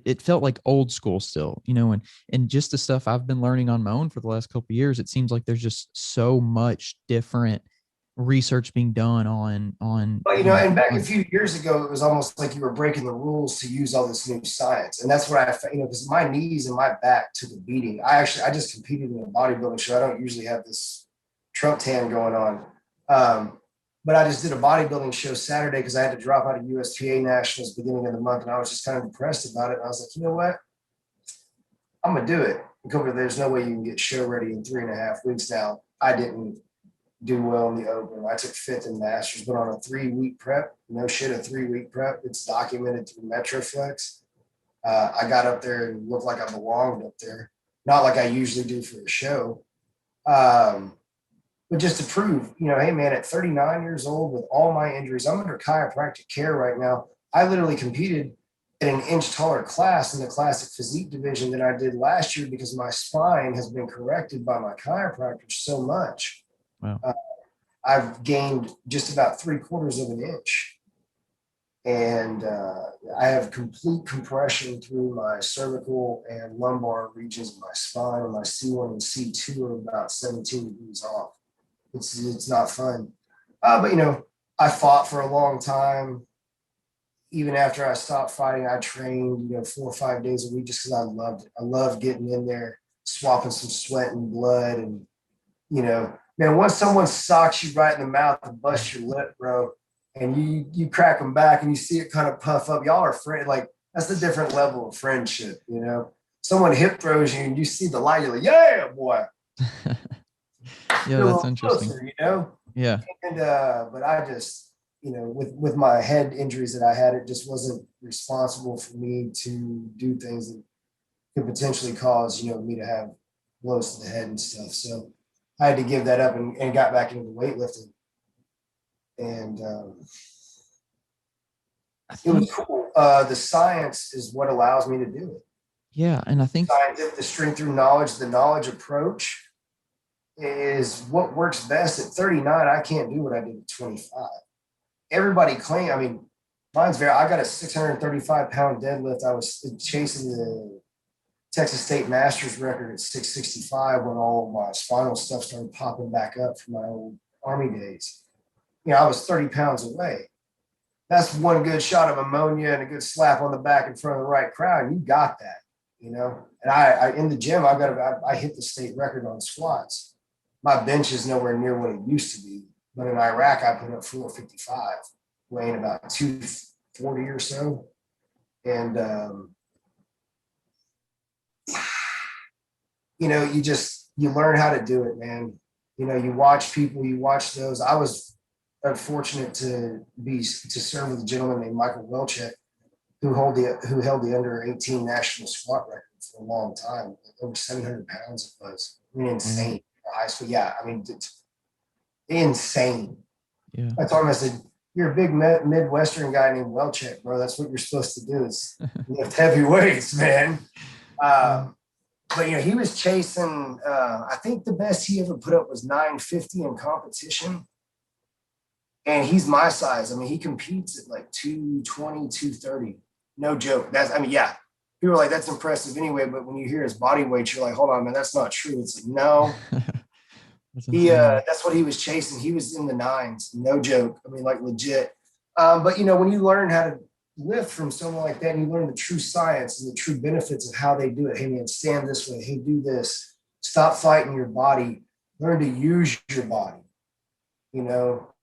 It felt like old school still, and just the stuff I've been learning on my own for the last couple of years, it seems like there's just so much different research being done on But and back a few years ago, it was almost like you were breaking the rules to use all this new science, and that's what because my knees and my back took a beating. I just competed in a bodybuilding show. I don't usually have this Trump tan going on, but I just did a bodybuilding show Saturday because I had to drop out of USPA nationals beginning of the month, and I was just kind of depressed about it. And I was like, you know what, I'm gonna do it. There's no way you can get show ready in 3.5 weeks now. I didn't do well in the open. I took fifth in masters, but on a 3-week prep, no shit, a 3-week prep. It's documented through Metroflex. I got up there and looked like I belonged up there. Not like I usually do for a show. But just to prove, hey man, at 39 years old with all my injuries, I'm under chiropractic care right now. I literally competed in an inch taller class in the classic physique division than I did last year because my spine has been corrected by my chiropractor so much. wow. I've gained just about 3/4 of an inch. And I have complete compression through my cervical and lumbar regions of my spine, and my C1 and C2 are about 17 degrees off. It's not fun. But I fought for a long time. Even after I stopped fighting, I trained, 4 or 5 days a week just because I loved it. I loved getting in there, swapping some sweat and blood, and man, once someone socks you right in the mouth and busts your lip, bro, and you crack them back and you see it kind of puff up, y'all are friends. Like, that's a different level of friendship, Someone hip throws you and you see the light, you're like, yeah, boy. Yeah, that's interesting. Closer, Yeah. And but I just, with my head injuries that I had, it just wasn't responsible for me to do things that could potentially cause, me to have blows to the head and stuff. So I had to give that up and got back into the weightlifting. And it was cool. The science is what allows me to do it. Yeah. And I think the strength through knowledge, the knowledge approach is what works best. At 39, I can't do what I did at 25. Everybody mine's I got a 635-pound deadlift. I was chasing the Texas State Masters record at 665 when all of my spinal stuff started popping back up from my old Army days. I was 30 pounds away. That's one good shot of ammonia and a good slap on the back in front of the right crowd. You got that, And I in the gym, I hit the state record on squats. My bench is nowhere near what it used to be. But in Iraq, I put up 455, weighing about 240 or so. And, you learn how to do it, man. You watch people, you watch those. I was unfortunate to serve with a gentleman named Michael Welchek, who held the under 18 national squat record for a long time, over 700 pounds it was. Insane. High school, yeah. It's insane. Yeah. I told him, I said, you're a big Midwestern guy named Welchek, bro. That's what you're supposed to do is lift heavy weights, man. But he was chasing. I think the best he ever put up was 950 in competition, and he's my size. He competes at like 220, 230. No joke. Yeah. People are like, that's impressive anyway. But when you hear his body weight, you're like, hold on, man, that's not true. It's like, no. That's what he was chasing. He was in the 9s. No joke. Like legit. But when you learn how to lift from someone like that, and you learn the true science and the true benefits of how they do it. Hey man, stand this way. Hey, do this. Stop fighting your body. Learn to use your body.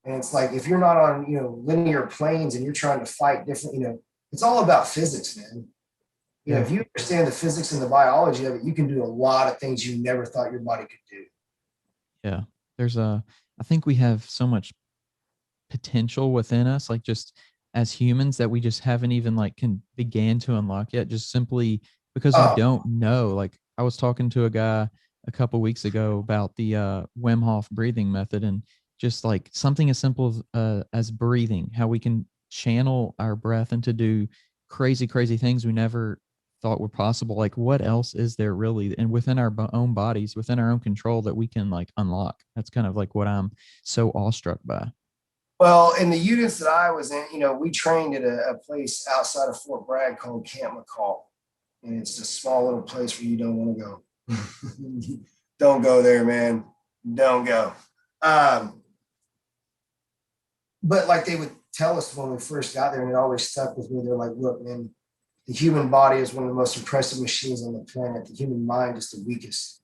And it's like, if you're not on, linear planes and you're trying to fight different, it's all about physics, man. Yeah. If you understand the physics and the biology of it, you can do a lot of things you never thought your body could do. Yeah. I think we have so much potential within us, like just as humans, that we just haven't even like can began to unlock yet, just simply because we Oh, don't know. Like I was talking to a guy a couple weeks ago about the Wim Hof breathing method, and just like something as simple as breathing, how we can channel our breath and to do crazy things we never thought were possible. Like what else is there really, and within our own bodies, within our own control, that we can like unlock? That's kind of like what I'm so awestruck by. well, in the units that I was in, we trained at a place outside of Fort Bragg called Camp McCall. And it's a small little place where you don't want to go. Don't go there, man. Don't go. But like they would tell us when we first got there, and it always stuck with me. They're like, look, man, the human body is one of the most impressive machines on the planet. The human mind is the weakest.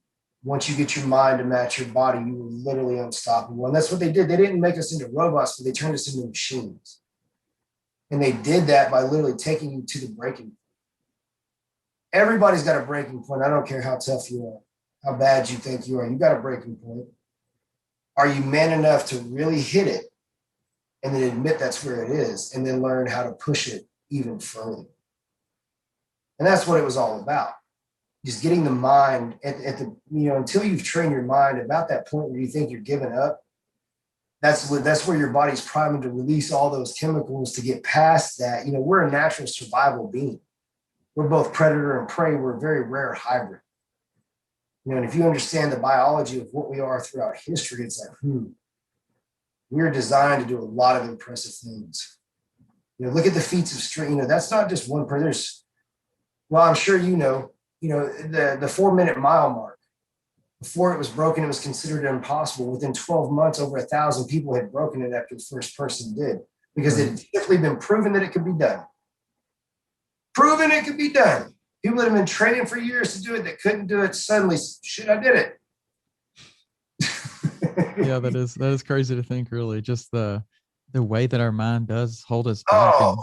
Once you get your mind to match your body, you are literally unstoppable. And that's what they did. They didn't make us into robots, but they turned us into machines. And they did that by literally taking you to the breaking point. Everybody's got a breaking point. I don't care how tough you are, how bad you think you are. You got a breaking point. Are you man enough to really hit it and then admit that's where it is, and then learn how to push it even further? And that's what it was all about. Just getting the mind at the, until you've trained your mind about that point where you think you're giving up, that's where your body's priming to release all those chemicals to get past that. We're a natural survival being. We're both predator and prey. We're a very rare hybrid. And if you understand the biology of what we are throughout history, it's like, we're designed to do a lot of impressive things. Look at the feats of strength. That's not just one person. Well, I'm sure the 4-minute mile mark. Before it was broken, it was considered impossible. Within 12 months, over 1,000 people had broken it after the first person did, because it had definitely been proven that it could be done. Proven it could be done. People that have been training for years to do it that couldn't do it, suddenly, shit, I did it. Yeah, that is crazy to think, really. Just the way that our mind does hold us back in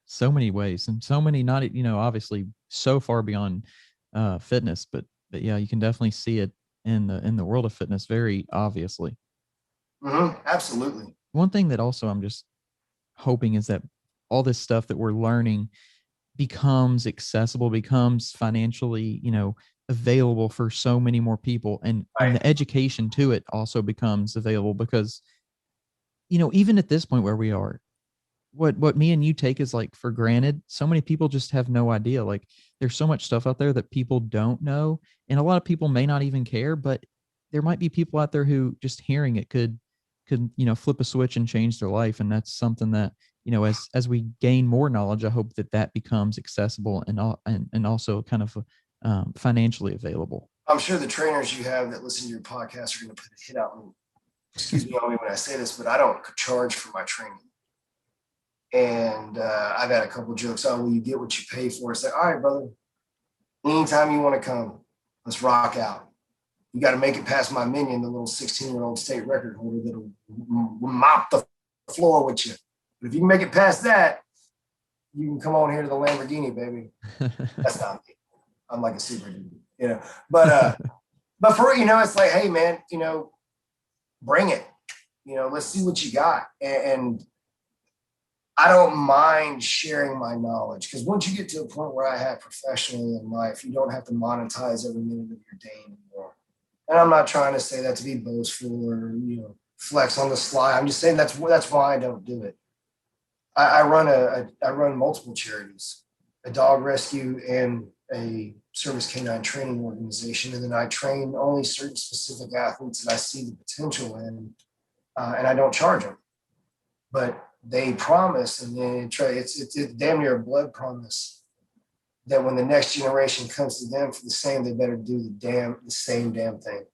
so many ways, and so many, not, obviously so far beyond fitness, but yeah, you can definitely see it in the world of fitness very obviously. Absolutely. One thing that also I'm just hoping is that all this stuff that we're learning becomes accessible, becomes financially, available for so many more people, and the education to it also becomes available, because even at this point where we are, what me and you take is like for granted, so many people just have no idea. Like there's so much stuff out there that people don't know, and a lot of people may not even care, but there might be people out there who just hearing it could flip a switch and change their life. And that's something that, as we gain more knowledge, I hope that that becomes accessible and also kind of financially available. I'm sure the trainers you have that listen to your podcast are going to put a hit out on, excuse me, on me when I say this, but I don't charge for my training. And I've had a couple of jokes. Oh, well, you get what you pay for. It's like, all right, brother, anytime you want to come, let's rock out. You got to make it past my minion, the little 16-year-old state record holder that'll mop the floor with you. But if you can make it past that, you can come on here to the Lamborghini, baby. That's not me. I'm like a super dude, But for it's like, hey, man, bring it. Let's see what you got. And I don't mind sharing my knowledge, because once you get to a point where I have professionally in life, you don't have to monetize every minute of your day anymore. And I'm not trying to say that to be boastful or flex on the sly. I'm just saying that's why I don't do it. I run multiple charities, a dog rescue and a service canine training organization, and then I train only certain specific athletes that I see the potential in, and I don't charge them. But they promise, and then it's damn near a blood promise, that when the next generation comes to them for the same, they better do the same damn thing.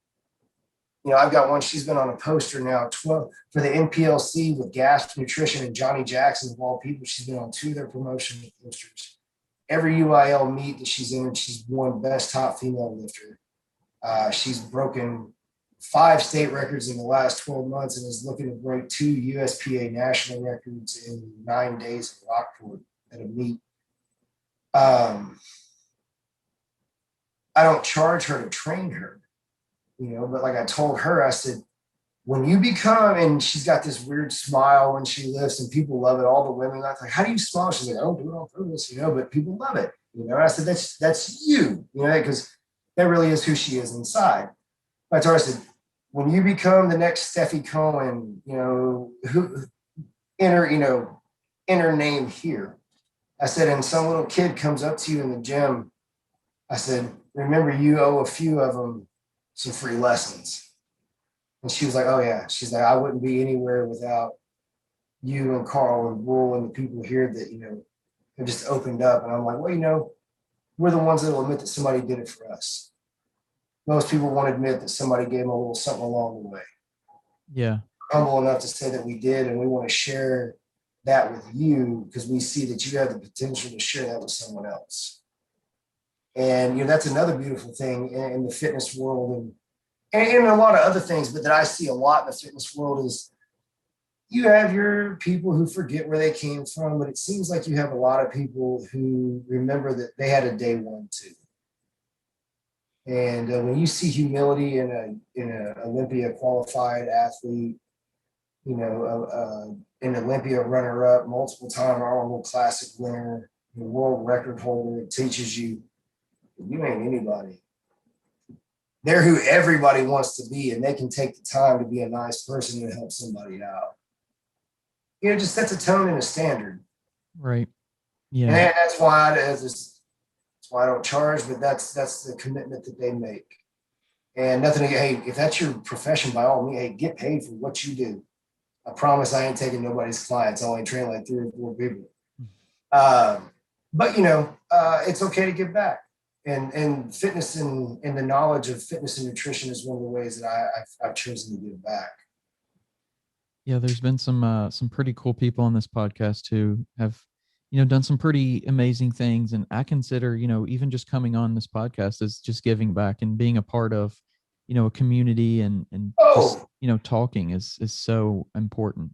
I've got one, she's been on a poster now 12 for the NPLC with Gasp Nutrition and Johnny Jackson, of all people. She's been on 2 of their promotional posters. Every UIL meet that she's in, she's won best top female lifter. She's broken 5 state records in the last 12 months and is looking to break 2 USPA national records in 9 days in Rockport at a meet. I don't charge her to train her, but like I told her, I said, when you become, and she's got this weird smile when she lifts and people love it. All the women are like, how do you smile? She's like, I don't do it on purpose, but people love it. I said, that's you, because that really is who she is inside. I told her, I said, when you become the next Steffi Cohen, who enter name here. I said, and some little kid comes up to you in the gym. I said, remember, you owe a few of them some free lessons. And she was like, oh yeah. She's like, I wouldn't be anywhere without you and Carl and Bull and the people here that, have just opened up. And I'm like, well, we're the ones that will admit that somebody did it for us. Most people won't admit that somebody gave them a little something along the way. Yeah. Humble enough to say that we did, and we want to share that with you because we see that you have the potential to share that with someone else. And that's another beautiful thing in the fitness world and a lot of other things, but that I see a lot in the fitness world is you have your people who forget where they came from, but it seems like you have a lot of people who remember that they had a day one too. And when you see humility in an Olympia qualified athlete, an Olympia runner-up, multiple-time Arnold Classic winner, the world record holder, it teaches you you ain't anybody. They're who everybody wants to be, and they can take the time to be a nice person and help somebody out. Just sets a tone and a standard. Right. Yeah. And that's why I don't charge, but that's the commitment that they make. And nothing. Hey, if that's your profession, by all means, hey, get paid for what you do. I promise I ain't taking nobody's clients. I only train like 3 or 4 people. But it's okay to give back. And fitness and the knowledge of fitness and nutrition is one of the ways that I've chosen to give back. Yeah, there's been some pretty cool people on this podcast who have, done some pretty amazing things. And I consider, even just coming on this podcast is just giving back and being a part of, a community and just, talking is so important.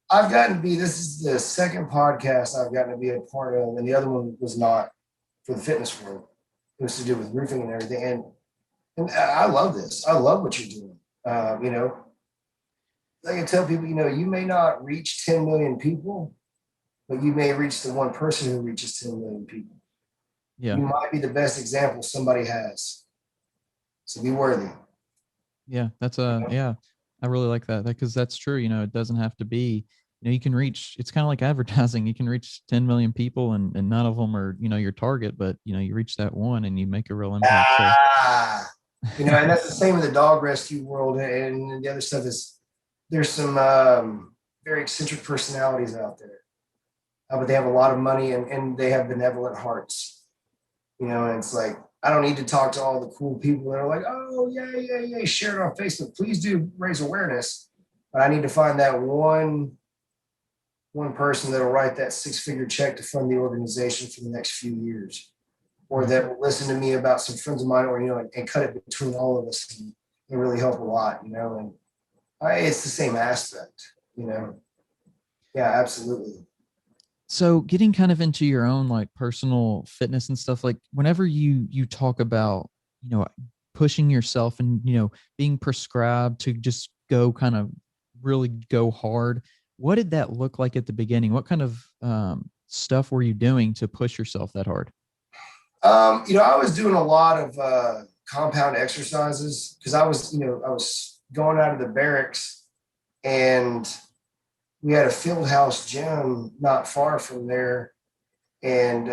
This is the second podcast I've gotten to be a part of, and the other one was not for the fitness world. It was to do with roofing and everything. And I love this. I love what you're doing. I can tell people, you may not reach 10 million people, but you may reach the one person who reaches 10 million people. Yeah. You might be the best example somebody has. So be worthy. Yeah, yeah, I really like that because that's true. It doesn't have to be, you can reach, it's kind of like advertising. You can reach 10 million people and none of them are, your target, but you reach that one and you make a real impact. And that's the same in the dog rescue world. And the other stuff is there's some very eccentric personalities out there, but they have a lot of money and they have benevolent hearts, and it's like, I don't need to talk to all the cool people that are like, oh, yeah, share it on Facebook. Please do raise awareness. But I need to find that one person that'll write that 6-figure check to fund the organization for the next few years, or that will listen to me about some friends of mine, or, and cut it between all of us and really help a lot, and it's the same aspect, Yeah, absolutely. So getting kind of into your own like personal fitness and stuff, like whenever you talk about, pushing yourself and, being prescribed to just go kind of really go hard, what did that look like at the beginning? What kind of stuff were you doing to push yourself that hard? I was doing a lot of compound exercises because I was going out of the barracks, and we had a field house gym not far from there. And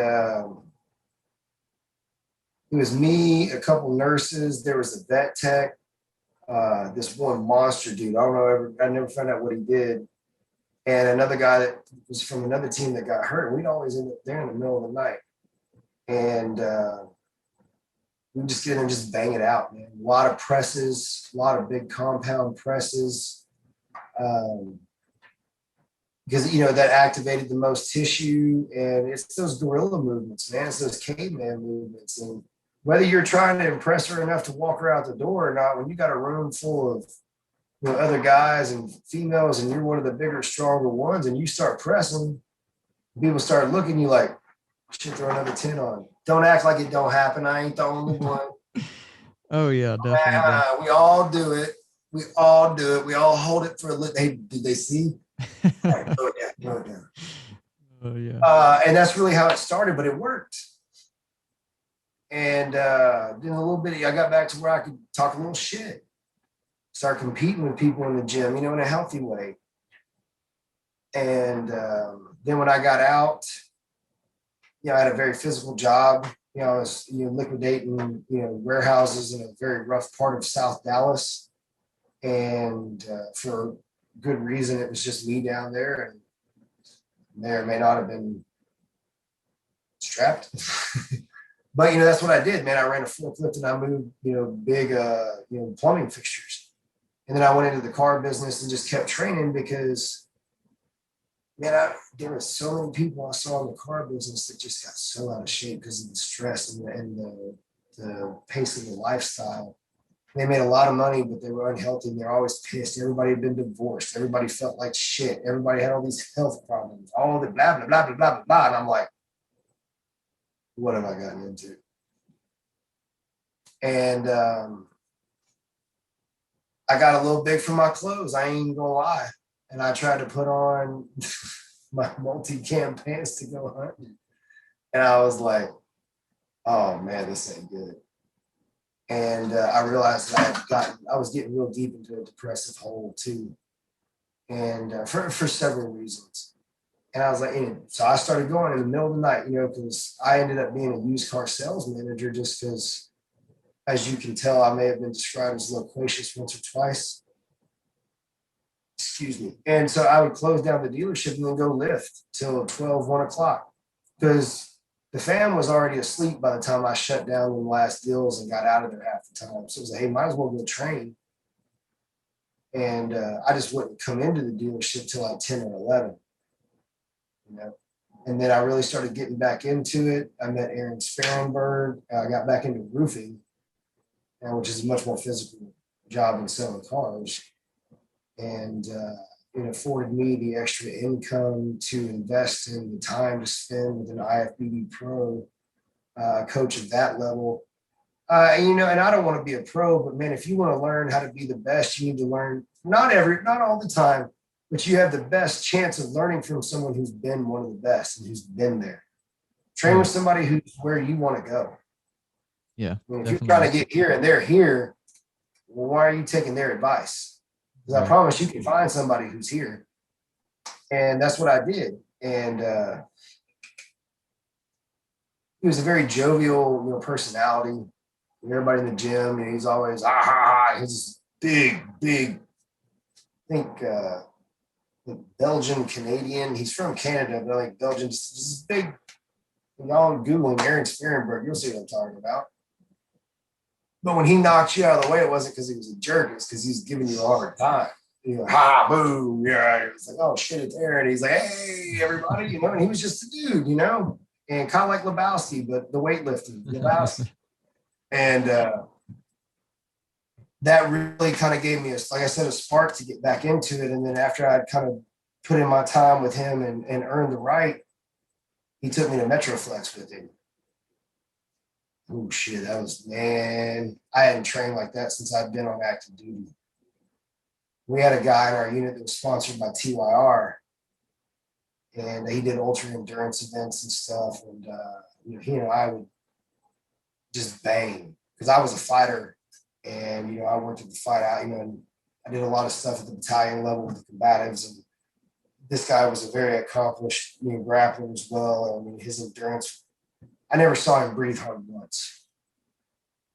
it was me, a couple nurses. There was a vet tech, this one monster dude. I never found out what he did. And another guy that was from another team that got hurt. We'd always end up there in the middle of the night. And we just get in and just bang it out, man. A lot of presses, a lot of big compound presses. Because that activated the most tissue, and it's those gorilla movements, man. It's those caveman movements, and whether you're trying to impress her enough to walk her out the door or not, when you got a room full of other guys and females, and you're one of the bigger, stronger ones, and you start pressing, people start looking at you like, shit, throw another 10 on. Don't act like it don't happen. I ain't the only one. Oh yeah, definitely. We all do it. We all do it. We all hold it for a little. Hey, did they see? All right, go down, go down. Oh yeah. And that's really how it started, but it worked. And then a little bit, I got back to where I could talk a little shit, start competing with people in the gym, in a healthy way. And then when I got out, I had a very physical job. I was liquidating warehouses in a very rough part of South Dallas, and for good reason, it was just me down there, and may or may not have been strapped. But that's what I did, man. I ran a forklift and I moved big plumbing fixtures, and then I went into the car business and just kept training because, man, there were so many people I saw in the car business that just got so out of shape because of the stress and the pace of the lifestyle. They made a lot of money, but they were unhealthy and they're always pissed. Everybody had been divorced. Everybody felt like shit. Everybody had all these health problems, all the blah, blah, blah, blah, blah, blah, blah. And I'm like, what have I gotten into? And I got a little big for my clothes. I ain't gonna lie. And I tried to put on my multi-cam pants to go hunting. And I was like, oh man, this ain't good. And I realized that I was getting real deep into a depressive hole too. And for several reasons. And I was like, so I started going in the middle of the night, because I ended up being a used car sales manager just because, as you can tell, I may have been described as loquacious once or twice. Excuse me. And so I would close down the dealership and then go lift till 12, 1 o'clock because the fam was already asleep by the time I shut down the last deals and got out of there half the time. So it was like, hey, might as well go train. And I just wouldn't come into the dealership till like 10 or 11. And then I really started getting back into it. I met Aaron Sparenberg. I got back into roofing, which is a much more physical job than selling cars. And it afforded me the extra income to invest in the time to spend with an IFBB pro coach at that level. And I don't want to be a pro, but man, if you want to learn how to be the best, you need to learn not all the time, but you have the best chance of learning from someone who's been one of the best and who's been there. Train with somebody who's where you want to go. Yeah. If you're trying to get here and they're here, well, why are you taking their advice? Because I promise you can find somebody who's here. And that's what I did. And he was a very jovial, personality. Everybody in the gym, he's always, he's big, I think Belgian Canadian. He's from Canada, but I think Belgian. This big. Y'all Googling Aaron Sparenberg, you'll see what I'm talking about. But when he knocked you out of the way, it wasn't because he was a jerk. It's because he's giving you a hard time. Boom, yeah. It's like, oh shit, it's Aaron. He's like, hey, everybody, and he was just a dude, and kind of like Lebowski, but the weightlifting, Lebowski. And that really kind of gave me, like I said, a spark to get back into it. And then after I'd kind of put in my time with him and earned the right, he took me to Metroflex with him. Oh shit, I hadn't trained like that since I'd been on active duty. We had a guy in our unit that was sponsored by TYR, and he did ultra endurance events and stuff. And he and I would just bang because I was a fighter, and I worked at the fight out. And I did a lot of stuff at the battalion level with the combatives, and this guy was a very accomplished grappler as well. I mean, his endurance, I never saw him breathe hard once.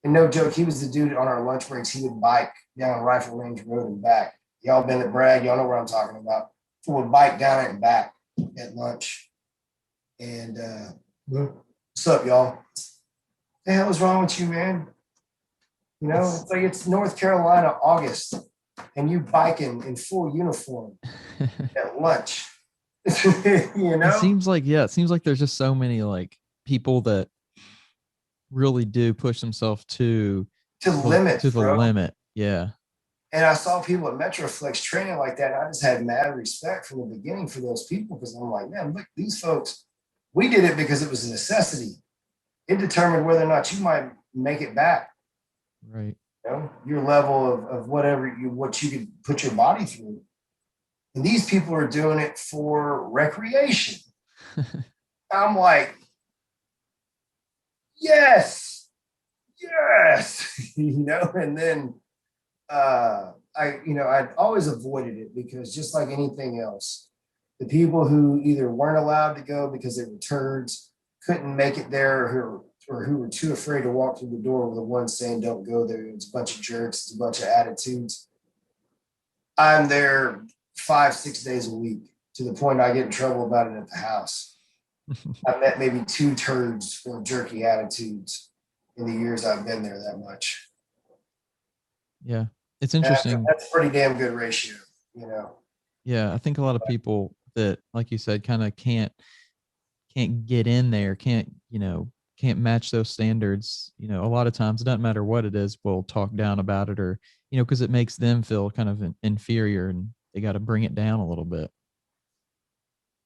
And no joke, he was the dude on our lunch breaks. He would bike down Rifle Range Road and back. Y'all been at Bragg, y'all know what I'm talking about. He would bike down it and back at lunch. And what's up, y'all? What the hell is wrong with you, man? It's like it's North Carolina, August, and you biking in full uniform at lunch. It seems like there's just so many like people that really do push themselves to limits, to the bro. limit. Yeah. And I saw people at Metroflex training like that. And I just had mad respect from the beginning for those people because I'm like, man, look, these folks, we did it because it was a necessity. It determined whether or not you might make it back. Right. You know, your level of what you could put your body through. And these people are doing it for recreation. I'm like, yes, yes, and then I'd always avoided it because just like anything else, the people who either weren't allowed to go because they were turds, couldn't make it there, or who were too afraid to walk through the door were the ones saying don't go there. It's a bunch of jerks, it's a bunch of attitudes. I'm there 5-6 days a week to the point I get in trouble about it at the house. I've met maybe 2 turds or jerky attitudes in the years I've been there that much. Yeah. It's interesting. That's a pretty damn good ratio, Yeah. I think a lot of people that, like you said, kind of can't get in there, can't match those standards. A lot of times it doesn't matter what it is, will talk down about it, or, because it makes them feel kind of inferior, and they got to bring it down a little bit.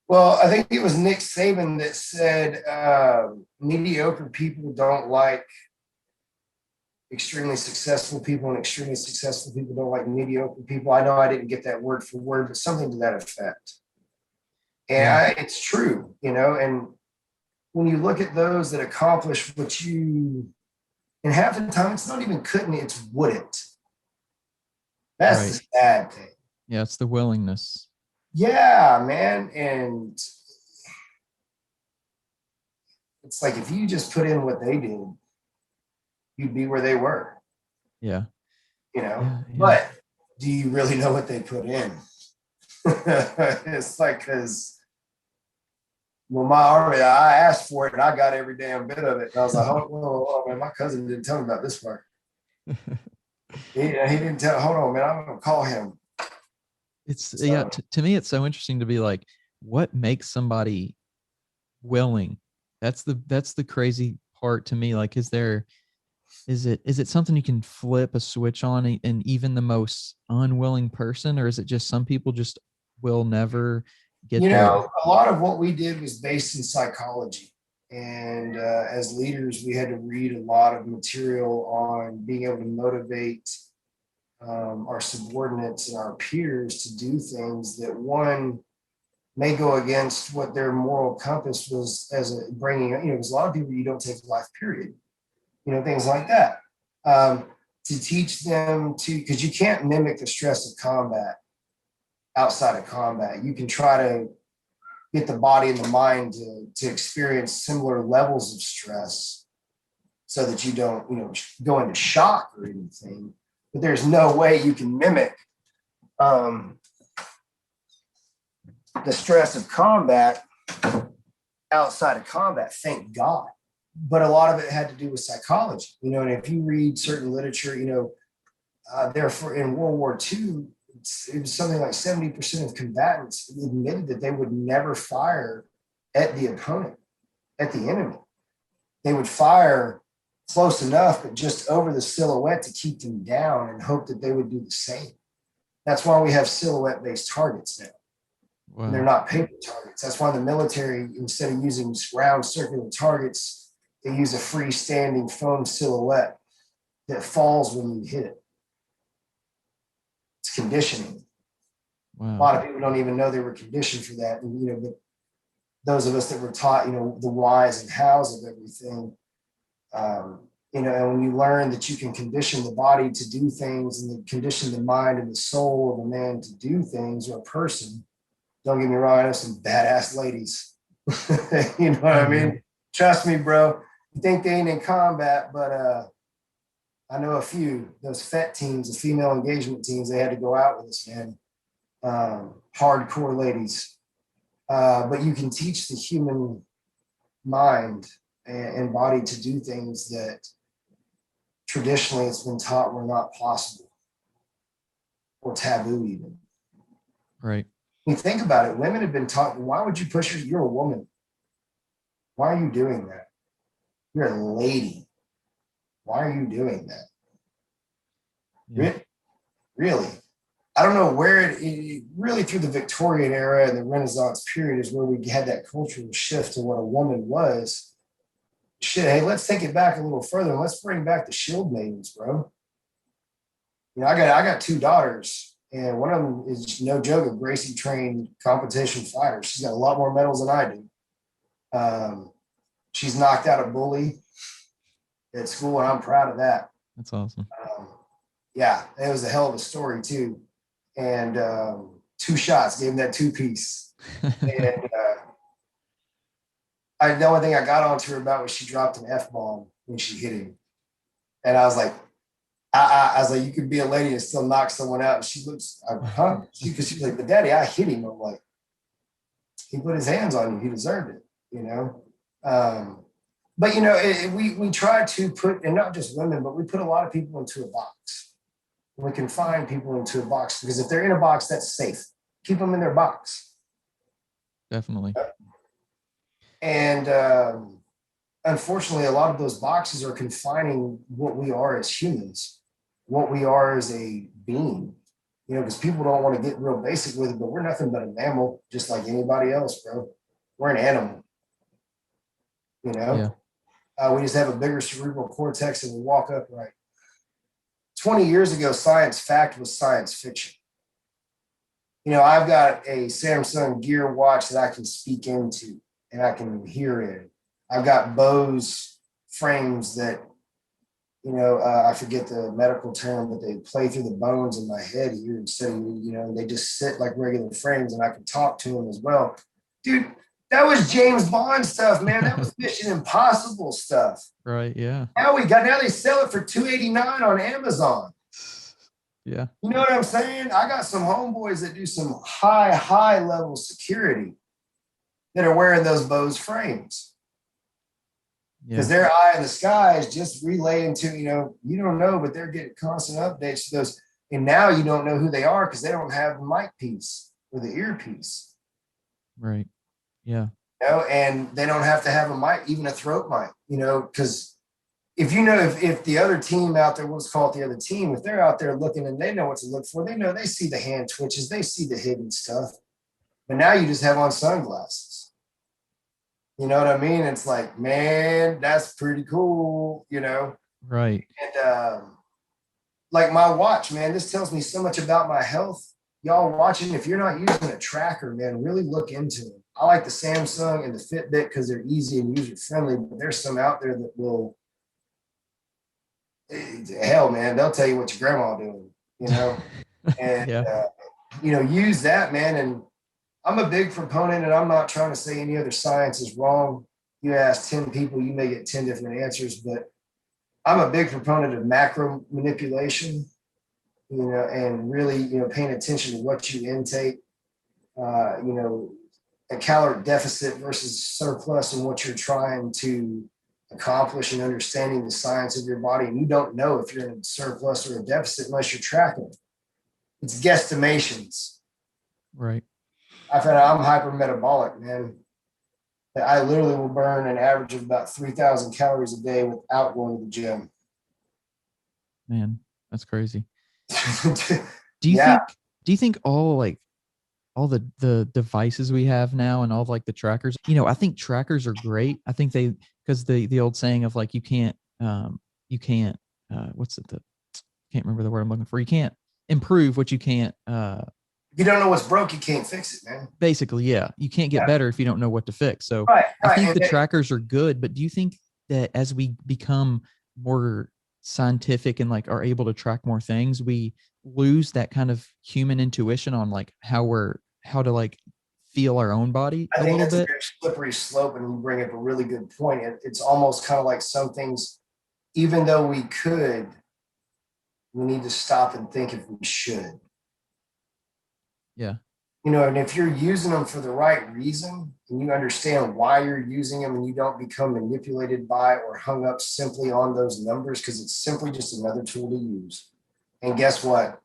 Well, I think it was Nick Saban that said mediocre people don't like extremely successful people, and extremely successful people don't like mediocre people. I know I didn't get that word for word, but something to that effect. And Yeah. it's true, and when you look at those that accomplish what you, and half the time it's not even couldn't, it's wouldn't. That's Right. the sad thing. Yeah. It's the willingness. Yeah, man. And it's like if you just put in what they did, you'd be where they were, Yeah. Yeah. Yeah. But do you really know what they put in? It's like, because my army, I asked for it and I got every damn bit of it. And I was like, oh, man, my cousin didn't tell me about this part. He didn't tell. Hold on, man, I'm gonna call him. Yeah. To me, it's so interesting to be like, what makes somebody willing? That's the crazy part to me. Like, is it something you can flip a switch on, and even the most unwilling person, or is it just some people just will never get there? A lot of what we did was based in psychology. And as leaders, we had to read a lot of material on being able to motivate our subordinates and our peers to do things that, one, may go against what their moral compass was, as a bringing, because a lot of people, you don't take life, period, things like that. To teach them because you can't mimic the stress of combat outside of combat. You can try to get the body and the mind to experience similar levels of stress so that you don't, go into shock or anything. But there's no way you can mimic the stress of combat outside of combat, thank God. But a lot of it had to do with psychology, and if you read certain literature, therefore in World War II, it was something like 70% of combatants admitted that they would never fire at the opponent, at the enemy. They would fire close enough, but just over the silhouette to keep them down and hope that they would do the same. That's why we have silhouette-based targets now. Wow. They're not paper targets. That's why the military, instead of using round circular targets, they use a freestanding foam silhouette that falls when you hit it. It's conditioning. Wow. A lot of people don't even know they were conditioned for that. And, but those of us that were taught, the whys and hows of everything, and when you learn that you can condition the body to do things and condition the mind and the soul of a man to do things, or a person, don't get me wrong, I know some badass ladies. You know what I mean? Trust me, bro. You think they ain't in combat, but I know a few, those FET teams, the female engagement teams, they had to go out with us, man. Hardcore ladies. But you can teach the human mind and body to do things that traditionally it's been taught were not possible or taboo even. Right. When you think about it, women have been taught, why would you push her? You're a woman. Why are you doing that? You're a lady. Why are you doing that? Yeah. Really? I don't know where it really through the Victorian era and the Renaissance period is where we had that cultural shift to what a woman was. Shit, hey, let's take it back a little further. Let's bring back the shield maidens, bro. I got two daughters, and one of them is no joke, a Gracie trained competition fighter. She's got a lot more medals than I do. She's knocked out a bully at school, and I'm proud of that. That's awesome. Yeah, it was a hell of a story too. And two shots, gave him that two piece. And the only thing I got onto her about was she dropped an F-bomb when she hit him. And I was like, I was like, you could be a lady and still knock someone out. And she looks, huh? Because she was like, but daddy, I hit him. I'm like, he put his hands on you. He deserved it, you know? But, you know, we try to put, and not just women, but we put a lot of people into a box. We confine people into a box because if they're in a box, that's safe. Keep them in their box. Definitely. And unfortunately, a lot of those boxes are confining what we are as humans, what we are as a being, you know, because people don't want to get real basic with it, but we're nothing but a mammal, just like anybody else, bro. We're an animal, you know? Yeah. We just have a bigger cerebral cortex and we walk upright. 20 years ago, science fact was science fiction. You know, I've got a Samsung Gear watch that I can speak into and I can hear in. I've got Bose frames that, you know, I forget the medical term, but they play through the bones in my head here instead of, you know, they just sit like regular frames and I can talk to them as well. Dude, that was James Bond stuff, man. That was Mission Impossible stuff. Right, yeah. Now they sell it for $289 on Amazon. Yeah. You know what I'm saying? I got some homeboys that do some high level security that are wearing those Bose frames. Because their eye in the sky is just relaying to, you know, you don't know, but they're getting constant updates to those. And now you don't know who they are because they don't have the mic piece or the earpiece. Right. Yeah. You know, and they don't have to have a mic, even a throat mic, you know, because if you know, if the other team out there, what's called the other team, if they're out there looking and they know what to look for, they know, they see the hand twitches, they see the hidden stuff. But now you just have on sunglasses. You know what I mean? It's like, man, that's pretty cool, you know? Right. And like my watch, man, this tells me so much about my health. Y'all watching, if you're not using a tracker, man, really look into it. I like the Samsung and the Fitbit because they're easy and user friendly, but there's some out there that will, hell, man, they'll tell you what your grandma doing, you know? And, you know, use that, man. And I'm a big proponent, and I'm not trying to say any other science is wrong. You ask 10 people, you may get 10 different answers, but I'm a big proponent of macro manipulation, you know, and really, you know, paying attention to what you intake, you know, a caloric deficit versus surplus and what you're trying to accomplish and understanding the science of your body. And you don't know if you're in a surplus or a deficit unless you're tracking it. It's guesstimations. Right. I found out I'm hypermetabolic, man. I literally will burn an average of about 3,000 calories a day without going to the gym. Man, that's crazy. Do you think all the devices we have now and all of like the trackers, you know, I think trackers are great. I think because the old saying of like, you can't, what's it? Can't remember the word I'm looking for. You can't improve what you can't, you don't know what's broke, you can't fix it, man. Basically, yeah. You can't get better if you don't know what to fix. So I think the trackers are good, but do you think that as we become more scientific and like are able to track more things, we lose that kind of human intuition on like how to like feel our own body a little bit? A very slippery slope, and you bring up a really good point. It's almost kind of like some things, even though we could, we need to stop and think if we should. Yeah. You know, and if you're using them for the right reason and you understand why you're using them and you don't become manipulated by or hung up simply on those numbers, because it's simply just another tool to use. And guess what?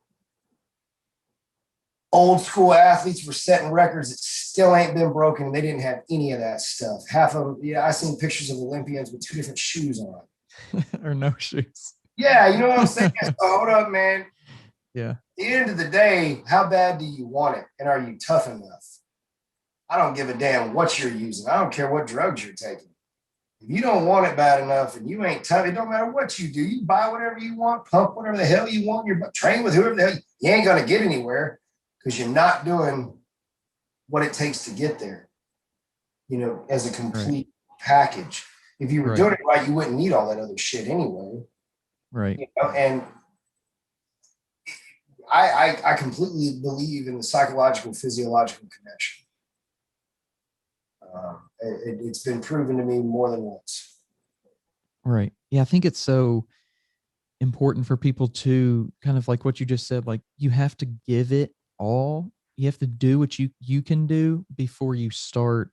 Old school athletes were setting records that still ain't been broken. And they didn't have any of that stuff. Half of them, I seen pictures of Olympians with 2 different shoes on. or no shoes. Yeah, you know what I'm saying? So hold up, man. Yeah. At the end of the day, how bad do you want it? And are you tough enough? I don't give a damn what you're using. I don't care what drugs you're taking. If you don't want it bad enough and you ain't tough, it don't matter what you do. You buy whatever you want, pump whatever the hell you want. You're train with whoever the hell you ain't gonna get anywhere because you're not doing what it takes to get there. You know, as a Right. complete package. If you were Right. doing it right, you wouldn't need all that other shit anyway. Right. You know, and I completely believe in the psychological, physiological connection. It's been proven to me more than once. Right. Yeah, I think it's so important for people to kind of like what you just said, like you have to give it all. You have to do what you can do before you start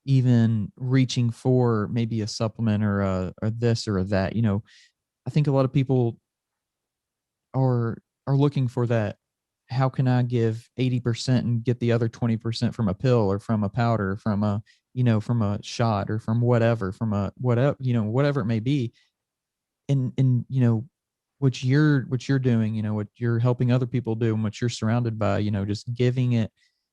even reaching for maybe a supplement or this or that. You know, I think a lot of people are are looking for that. How can I give 80% and get the other 20% from a pill or from a powder, from a, you know, from a shot or from whatever, from a whatever, you know, whatever it may be. And you know, what you're doing, you know, what you're helping other people do and what you're surrounded by, you know, just giving it,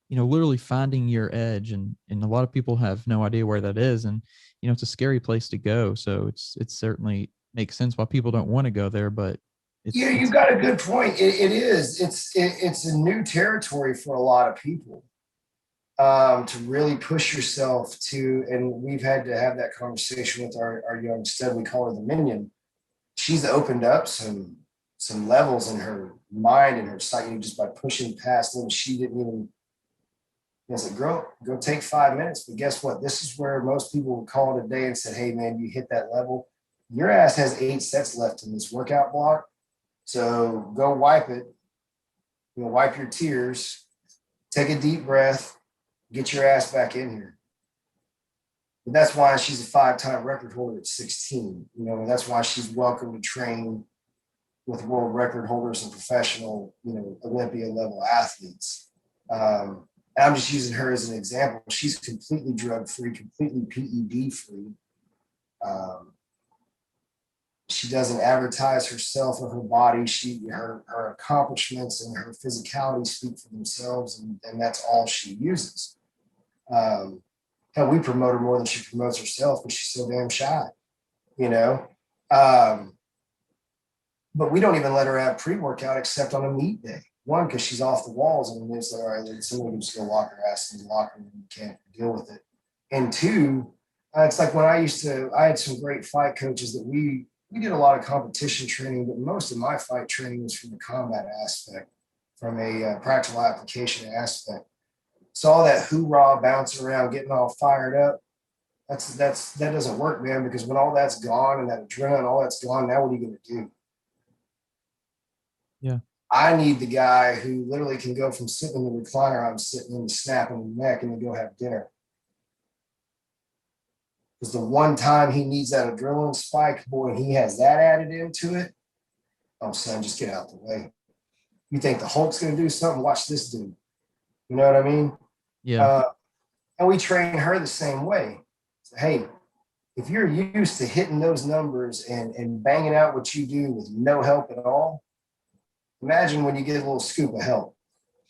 you know, literally finding your edge. And a lot of people have no idea where that is. And, you know, it's a scary place to go. So it certainly makes sense why people don't want to go there, but Yeah, you it's got a good point. It is. It's a new territory for a lot of people to really push yourself to. And we've had to have that conversation with our young stud. We call her the minion. She's opened up some levels in her mind and her psyche just by pushing past them. She didn't even. I said, girl, go take 5 minutes. But guess what? This is where most people would call it a day and said, hey, man, you hit that level. Your ass has 8 sets left in this workout block. So go wipe it. You know, wipe your tears, take a deep breath, get your ass back in here. But that's why she's a 5-time record holder at 16. You know, and that's why she's welcome to train with world record holders and professional, you know, Olympia level athletes. And I'm just using her as an example. She's completely drug free, completely PED free. Um, she doesn't advertise herself or her body. Her accomplishments and her physicality speak for themselves, and that's all she uses. Hell, we promote her more than she promotes herself, but she's so damn shy, you know. But we don't even let her have pre-workout except on a meet day. One, because she's off the walls, and it's like, all right, then somebody can just go lock her ass in the locker room. You can't deal with it. And two, it's like when I had some great fight coaches that we did a lot of competition training, but most of my fight training was from the combat aspect, from a practical application aspect. So all that hoorah, bouncing around, getting all fired up, that doesn't work, man. Because when all that's gone and that adrenaline, all that's gone, now what are you going to do? yeah. I need the guy who literally can go from sitting in the recliner I'm sitting in, snapping the neck, and then go have dinner. Because the one time he needs that adrenaline spike, boy, he has that added into it. Oh, son, just get out the way. You think the Hulk's going to do something? Watch this dude. You know what I mean? Yeah. Uh, and we train her the same way. So, hey, if you're used to hitting those numbers and banging out what you do with no help at all, imagine when you get a little scoop of help.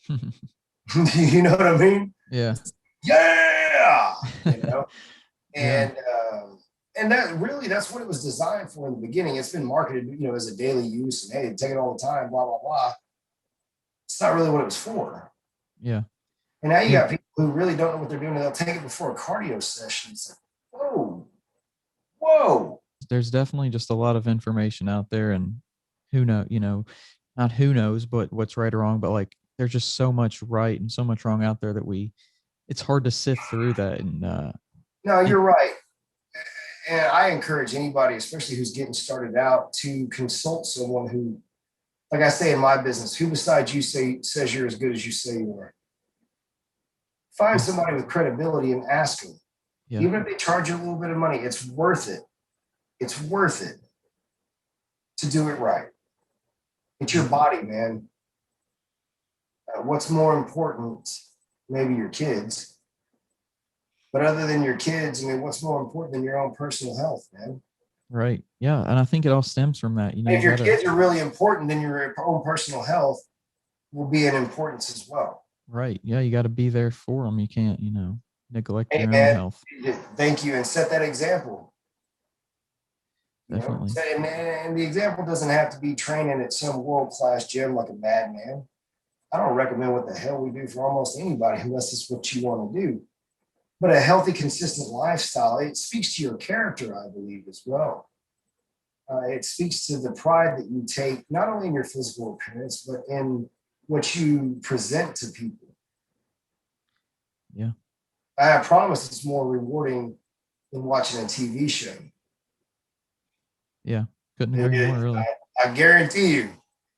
You know what I mean? Yeah. Yeah. You know? Yeah. And that really, that's what it was designed for in the beginning. It's been marketed, you know, as a daily use and hey, take it all the time, blah, blah, blah. It's not really what it was for. Yeah. And now you Yeah. got people who really don't know what they're doing, and they'll take it before a cardio session. It's like, whoa, whoa. There's definitely just a lot of information out there, and who know, you know, not who knows, but what's right or wrong, but like there's just so much right and so much wrong out there that it's hard to sift through that. No, And you're right. And I encourage anybody, especially who's getting started out, to consult someone who, like I say in my business, who besides you says you're as good as you say you are. Find yeah, somebody with credibility and ask them. yeah, Even if they charge you a little bit of money, it's worth it. It's worth it to do it right. It's yeah, your body, man. What's more important? Maybe your kids. But other than your kids, I mean, what's more important than your own personal health, man? Right. Yeah. And I think it all stems from that. You know, And if you your gotta, kids are really important, then your own personal health will be an importance as well. right. Yeah. You gotta be there for them. You can't, you know, neglect Hey your own man, health. thank you, and set that example. Definitely. And the example doesn't have to be training at some world class gym like a madman. I don't recommend what the hell we do for almost anybody unless it's what you want to do. But a healthy, consistent lifestyle, it speaks to your character, I believe, as well. It speaks to the pride that you take, not only in your physical appearance, but in what you present to people. Yeah. I promise it's more rewarding than watching a TV show. Yeah. Couldn't agree more, really. I guarantee you.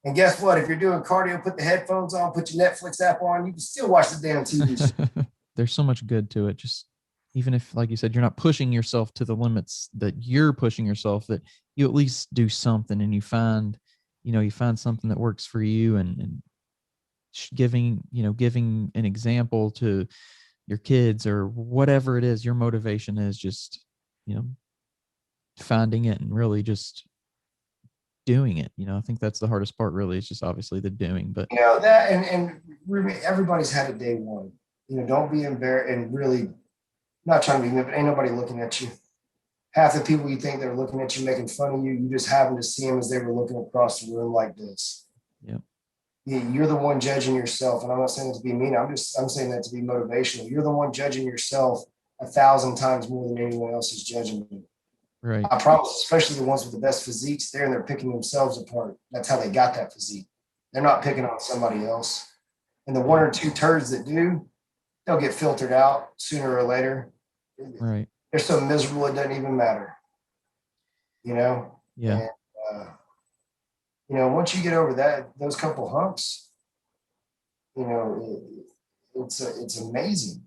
And guess what? If you're doing cardio, put the headphones on, put your Netflix app on, you can still watch the damn TV show. There's so much good to it. Just even if, like you said, you're not pushing yourself to the limits that you're pushing yourself, that you at least do something and you find, you know, you find something that works for you, and giving, you know, giving an example to your kids or whatever it is, your motivation is just, you know, finding it and really just doing it. You know, I think that's the hardest part, really. It's just obviously the doing, but That and everybody's had a day one. Don't be embarrassed and really not trying to be, but ain't nobody looking at you. Half the people you think they're looking at you, making fun of you, you just happen to see them as they were looking across the room like this. yeah, You're the one judging yourself, and I'm not saying that to be mean. I'm saying that to be motivational. You're the one judging yourself 1,000 times more than anyone else is judging you. right, I promise, especially the ones with the best physiques, they're picking themselves apart. That's how they got that physique. They're not picking on somebody else. And the one or two turds that do, they'll get filtered out sooner or later. right, They're so miserable it doesn't even matter, you know. yeah, And once you get over those couple humps, you know, it's amazing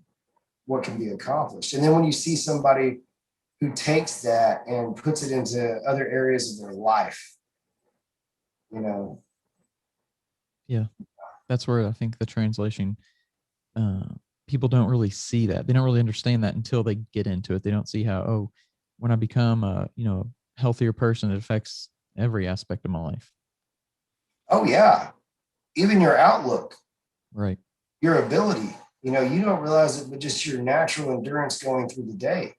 what can be accomplished. And then when you see somebody who takes that and puts it into other areas of their life, you know. yeah. That's where I think the translation, uh, people don't really see that. They don't really understand that until they get into it. They don't see how, oh, when I become a, you know, healthier person, it affects every aspect of my life. Oh yeah, even your outlook, Right. your ability. You don't realize it, but just your natural endurance going through the day,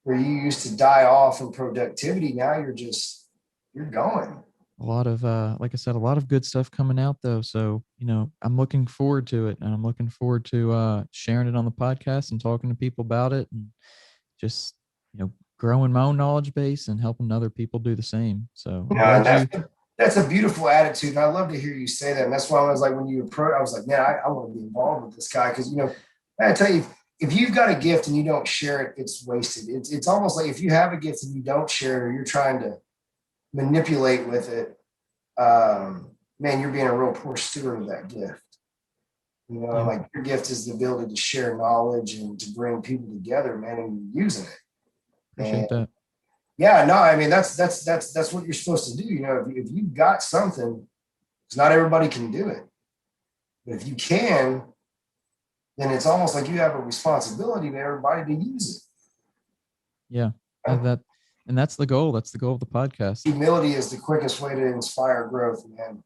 where you used to die off in productivity, now you're going. A lot of, like I said, a lot of good stuff coming out though. So, you know, I'm looking forward to it, and I'm looking forward to sharing it on the podcast and talking to people about it, and just, you know, growing my own knowledge base and helping other people do the same. So I'm And glad you, that's a beautiful attitude. And I love to hear you say that. And that's why I was like, when you approach, I was like, man, I want to be involved with this guy. Cause I tell you, if you've got a gift and you don't share it, it's wasted. It's almost like if you have a gift and you don't share it, or you're trying to manipulate with it, man, you're being a real poor steward of that gift. yeah, Like your gift is the ability to share knowledge and to bring people together, man, and you're using it. appreciate And that. yeah, no, I mean that's what you're supposed to do. If you've got something, because not everybody can do it, but if you can, then it's almost like you have a responsibility to everybody to use Yeah. it. That, and that's the goal. That's the goal of the podcast. Humility is the quickest way to inspire growth, man.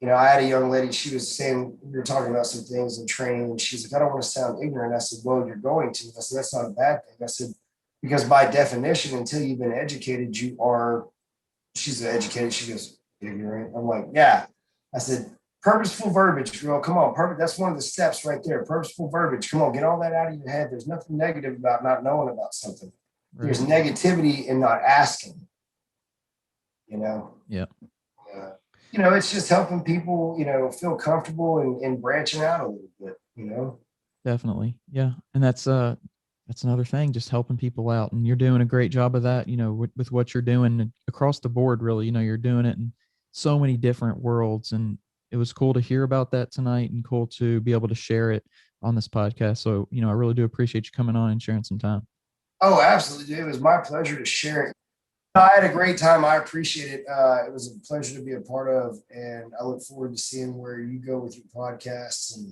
I had a young lady, she was saying, we were talking about some things in training, and she's like, I don't want to sound ignorant. I said, well, you're going to. I said, that's not a bad thing. I said, because by definition, until you've been educated, you are, she's educated. She goes, ignorant. I'm like, yeah. I said, purposeful verbiage, girl. Come on. Perfect. That's one of the steps right there. Purposeful verbiage. Come on, get all that out of your head. There's nothing negative about not knowing about something. Right. There's negativity in not asking, you know. Yeah. Uh, it's just helping people, feel comfortable and branching out a little bit. Definitely. Yeah. And that's another thing, just helping people out. And you're doing a great job of that, you know, with what you're doing across the board, really. You know, you're doing it in so many different worlds. And it was cool to hear about that tonight, and cool to be able to share it on this podcast. So, you know, I really do appreciate you coming on and sharing some time. Oh, absolutely. It was my pleasure to share it. I had a great time. I appreciate it. It was a pleasure to be a part of, and I look forward to seeing where you go with your podcasts, and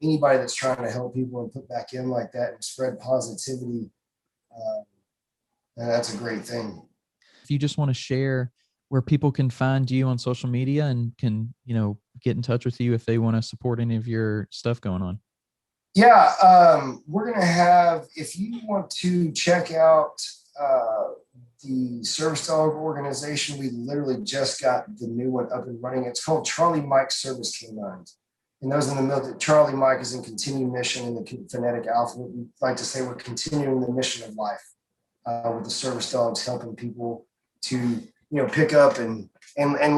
anybody that's trying to help people and put back in like that and spread positivity. Uh, that's a great thing. if you just want to share where people can find you on social media and can, get in touch with you if they want to support any of your stuff going on. Yeah, we're gonna have, if you want to check out the Service Dog organization, we literally just got the new one up and running. It's called Charlie Mike Service Canines. And those in the military, Charlie Mike is in continued mission in the phonetic alphabet. We like to say we're continuing the mission of life with the service dogs, helping people to pick up and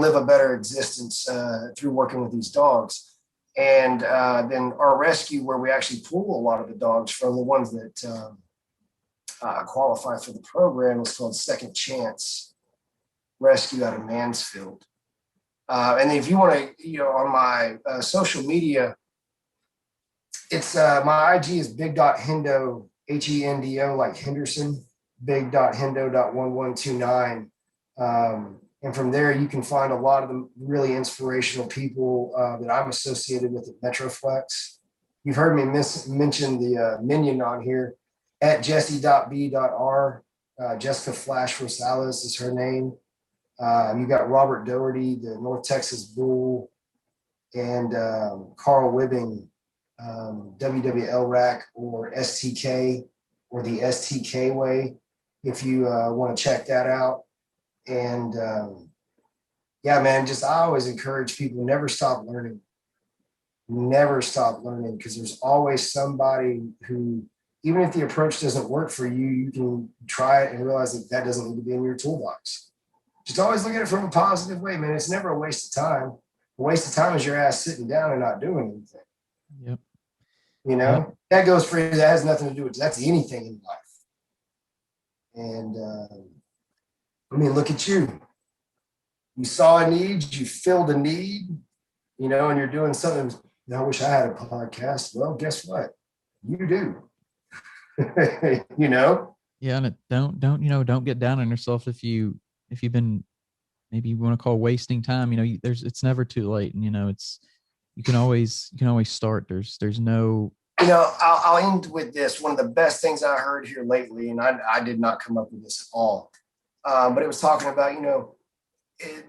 live a better existence through working with these dogs. And then our rescue, where we actually pull a lot of the dogs from, the ones that qualify for the program, is called Second Chance Rescue out of Mansfield. And if you want to, on my social media, it's my IG is big.hendo, HENDO, like Henderson, big.hendo.1129. And from there, you can find a lot of the really inspirational people that I'm associated with at Metroflex. You've heard me mention the minion on here at Jessie.B.R. Jessica Flash Rosales is her name. You got Robert Doherty, the North Texas Bull, and Carl Wibbing, WWL or STK, or the STK way, if you want to check that out. And yeah, man, I always encourage people, never stop learning. Never stop learning, because there's always somebody who, even if the approach doesn't work for you, you can try it and realize that doesn't need to be in your toolbox. Just always look at it from a positive way, man. It's never a waste of time. A waste of time is your ass sitting down and not doing anything. Yep. Yep. That goes for you. That has nothing to do with it. That's anything in life. And look at you. You saw a need, you filled a need, and you're doing something. I wish I had a podcast. Well, guess what? You do. Yeah, and don't get down on yourself if you've been, maybe you want to call wasting time. It's never too late, and you can always start. There's no. I'll end with this. One of the best things I heard here lately, and I did not come up with this at all, but it was talking about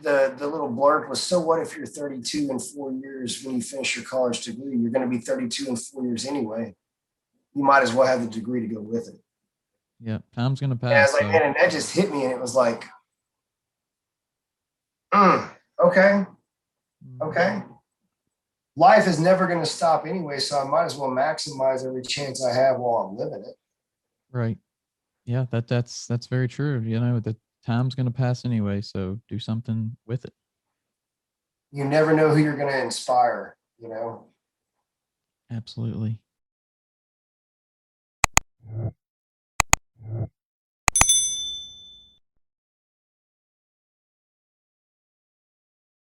the little blurb was, so what if you're 32 in 4 years when you finish your college degree? You're going to be 32 in 4 years anyway. You might as well have the degree to go with it. Yeah, time's going to pass. And I was like, man, and that just hit me, and it was like, okay. Life is never going to stop anyway, so I might as well maximize every chance I have while I'm living it. Right. Yeah, that's very true. The time's going to pass anyway, so do something with it. You never know who you're going to inspire, Absolutely.